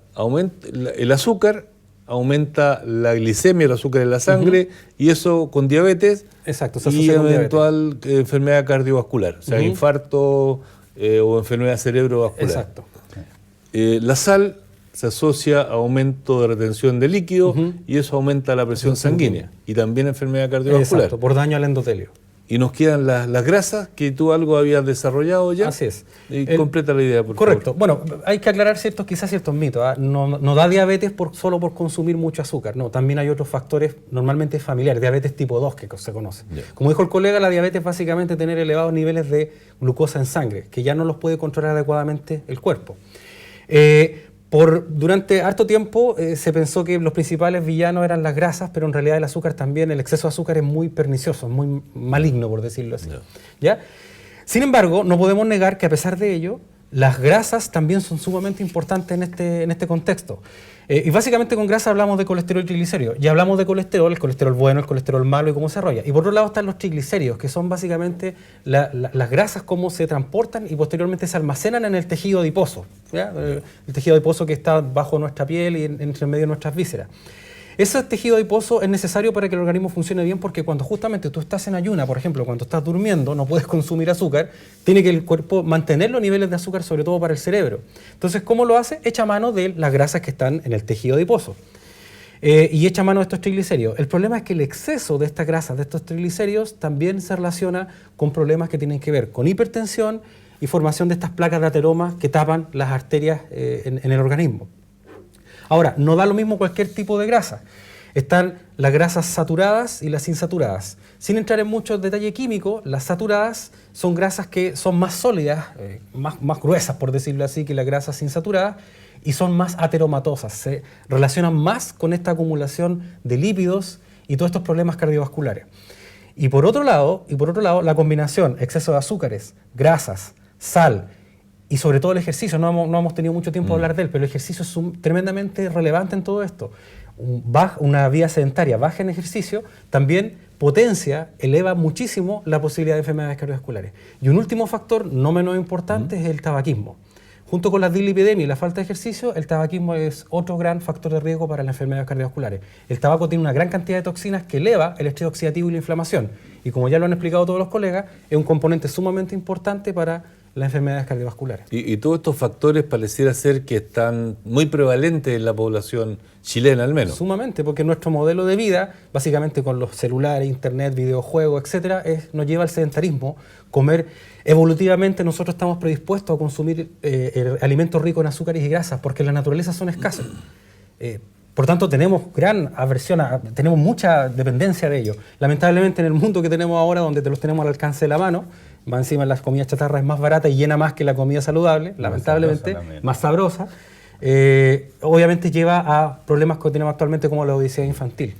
el azúcar aumenta la glicemia, el azúcar en la sangre, y eso con diabetes. Exacto, y eventual enfermedad cardiovascular, o sea, infarto o enfermedad cerebrovascular. Exacto. La sal se asocia a aumento de retención de líquido y eso aumenta la presión sanguínea y también enfermedad cardiovascular. Exacto, por daño al endotelio. Y nos quedan las grasas que tú algo habías desarrollado ya. Así es. Y completa la idea, por correcto. favor. Bueno, hay que aclarar quizás ciertos mitos. No da diabetes solo por consumir mucho azúcar. No, también hay otros factores normalmente familiares, diabetes tipo 2 que se conoce. Como dijo el colega, la diabetes es básicamente tener elevados niveles de glucosa en sangre, que ya no los puede controlar adecuadamente el cuerpo. Durante harto tiempo se pensó que los principales villanos eran las grasas, pero en realidad el azúcar también, el exceso de azúcar es muy pernicioso, muy maligno, por decirlo así. ¿Ya? Sin embargo, no podemos negar que a pesar de ello, las grasas también son sumamente importantes en este contexto. Y básicamente con grasa hablamos de colesterol y triglicéridos. Y hablamos de colesterol, el colesterol bueno, el colesterol malo y cómo se desarrolla. Y por otro lado están los triglicéridos, que son básicamente las grasas, cómo se transportan y posteriormente se almacenan en el tejido adiposo. ¿Ya? El tejido adiposo que está bajo nuestra piel y entre medio de nuestras vísceras. Ese tejido adiposo es necesario para que el organismo funcione bien porque cuando justamente tú estás en ayuna, por ejemplo, cuando estás durmiendo, no puedes consumir azúcar, tiene que el cuerpo mantener los niveles de azúcar, sobre todo para el cerebro. Entonces, ¿cómo lo hace? Echa mano de las grasas que están en el tejido adiposo. Y echa mano de estos triglicéridos. El problema es que el exceso de estas grasas, de estos triglicéridos, también se relaciona con problemas que tienen que ver con hipertensión y formación de estas placas de ateroma que tapan las arterias en el organismo. Ahora, no da lo mismo cualquier tipo de grasa. Están las grasas saturadas y las insaturadas. Sin entrar en mucho detalle químico, las saturadas son grasas que son más sólidas, más gruesas, por decirlo así, que las grasas insaturadas, y son más ateromatosas, se relacionan más con esta acumulación de lípidos y todos estos problemas cardiovasculares. Y por otro lado, la combinación, exceso de azúcares, grasas, sal y sobre todo el ejercicio, no hemos tenido mucho tiempo de hablar de él, pero el ejercicio es tremendamente relevante en todo esto. Una vida sedentaria baja en ejercicio también potencia, eleva muchísimo la posibilidad de enfermedades cardiovasculares. Y un último factor, no menos importante, es el tabaquismo. Junto con la dislipidemia y la falta de ejercicio, el tabaquismo es otro gran factor de riesgo para las enfermedades cardiovasculares. El tabaco tiene una gran cantidad de toxinas que eleva el estrés oxidativo y la inflamación. Y como ya lo han explicado todos los colegas, es un componente sumamente importante para las enfermedades cardiovasculares. Y todos estos factores pareciera ser que están muy prevalentes en la población chilena al menos. Sumamente, porque nuestro modelo de vida, básicamente con los celulares, internet, videojuegos, etcétera, nos lleva al sedentarismo. Comer, evolutivamente nosotros estamos predispuestos a consumir alimentos ricos en azúcares y grasas, porque en la naturaleza son escasos. Por tanto, tenemos gran aversión, tenemos mucha dependencia de ellos. Lamentablemente, en el mundo que tenemos ahora, donde te los tenemos al alcance de la mano, más encima la comida chatarra es más barata y llena más que la comida saludable, lamentablemente, más sabrosa, obviamente lleva a problemas que tenemos actualmente como la obesidad infantil.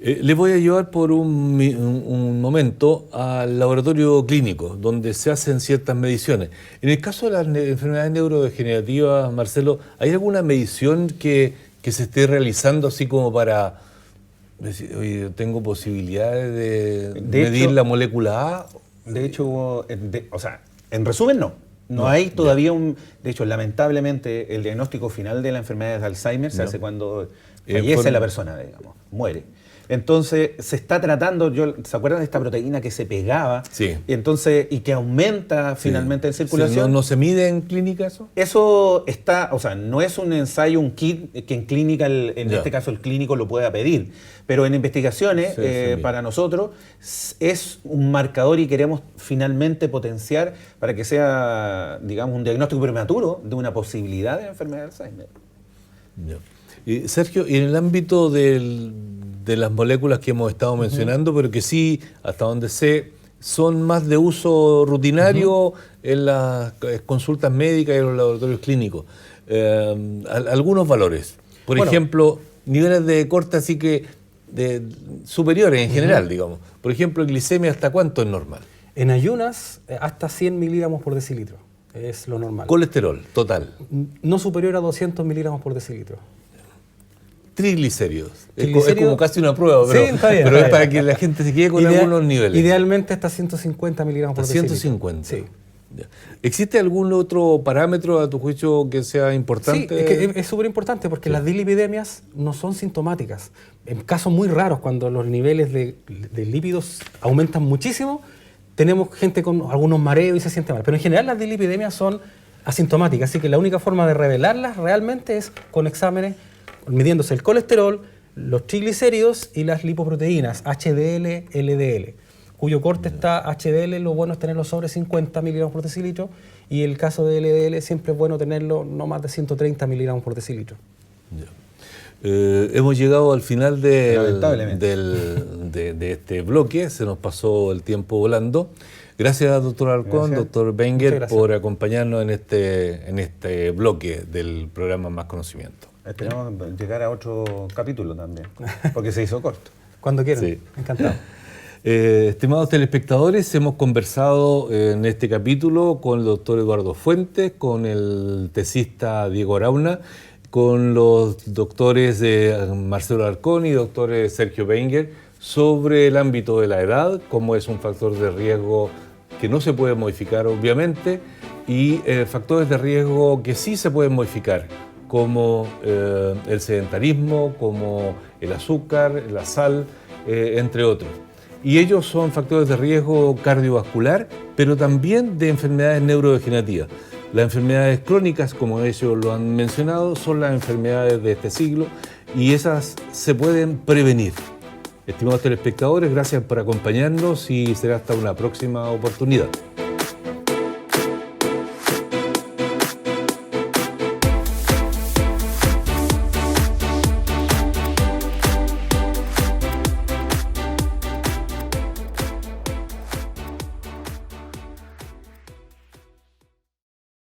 Les voy a llevar por un momento al laboratorio clínico, donde se hacen ciertas mediciones. En el caso de las enfermedades neurodegenerativas, Marcelo, ¿hay alguna medición que se esté realizando así como para decir, oye, tengo posibilidades de medir hecho, la molécula A? De hecho, o sea, en resumen, no hay todavía de hecho, lamentablemente, el diagnóstico final de la enfermedad de Alzheimer se hace cuando fallece la persona, digamos, muere. Entonces, se está tratando, ¿se acuerdan de esta proteína que se pegaba? Sí. Y que aumenta finalmente en circulación. ¿No se mide en clínica eso? Eso está, o sea, no es un ensayo, un kit que en clínica, en este caso el clínico lo pueda pedir, pero en investigaciones, para nosotros, es un marcador y queremos finalmente potenciar para que sea, digamos, un diagnóstico prematuro de una posibilidad de enfermedad de Alzheimer. Sergio, y en el ámbito de las moléculas que hemos estado mencionando, pero que sí, hasta donde sé, son más de uso rutinario en las consultas médicas y en los laboratorios clínicos. Algunos valores, por ejemplo, niveles de corte así que superiores en general, digamos. Por ejemplo, glicemia, ¿hasta cuánto es normal? En ayunas, hasta 100 miligramos por decilitro es lo normal. Colesterol, total. No superior a 200 miligramos por decilitro. Triglicéridos. Es como casi una prueba, pero, sí, está bien, pero es para que la gente se quede con algunos niveles. Idealmente hasta 150 miligramos por decilitro. 150. Sí. ¿Existe algún otro parámetro a tu juicio que sea importante? Sí, es súper importante porque las dislipidemias no son sintomáticas. En casos muy raros, cuando los niveles de lípidos aumentan muchísimo, tenemos gente con algunos mareos y se siente mal. Pero en general las dislipidemias son asintomáticas, así que la única forma de revelarlas realmente es con exámenes midiéndose el colesterol, los triglicéridos y las lipoproteínas, HDL, LDL, cuyo corte está HDL, lo bueno es tenerlo sobre 50 miligramos por decilitro, y el caso de LDL siempre es bueno tenerlo no más de 130 miligramos por decilitro. Hemos llegado al final de este bloque, se nos pasó el tiempo volando. Gracias, doctor Alarcón, doctor Wenger, por acompañarnos en este bloque del programa Más Conocimiento. Esperamos llegar a otro capítulo también, porque se hizo corto. Cuando quieran, sí. Encantado. Estimados telespectadores, hemos conversado en este capítulo con el doctor Eduardo Fuentes, con el tesista Diego Arauna, con los doctores Marcelo Alarcón y doctor Sergio Wenger sobre el ámbito de la edad, cómo es un factor de riesgo que no se puede modificar obviamente, y factores de riesgo que sí se pueden modificar, como el sedentarismo, como el azúcar, la sal, entre otros. Y ellos son factores de riesgo cardiovascular, pero también de enfermedades neurodegenerativas. Las enfermedades crónicas, como ellos lo han mencionado, son las enfermedades de este siglo y esas se pueden prevenir. Estimados telespectadores, gracias por acompañarnos y será hasta una próxima oportunidad.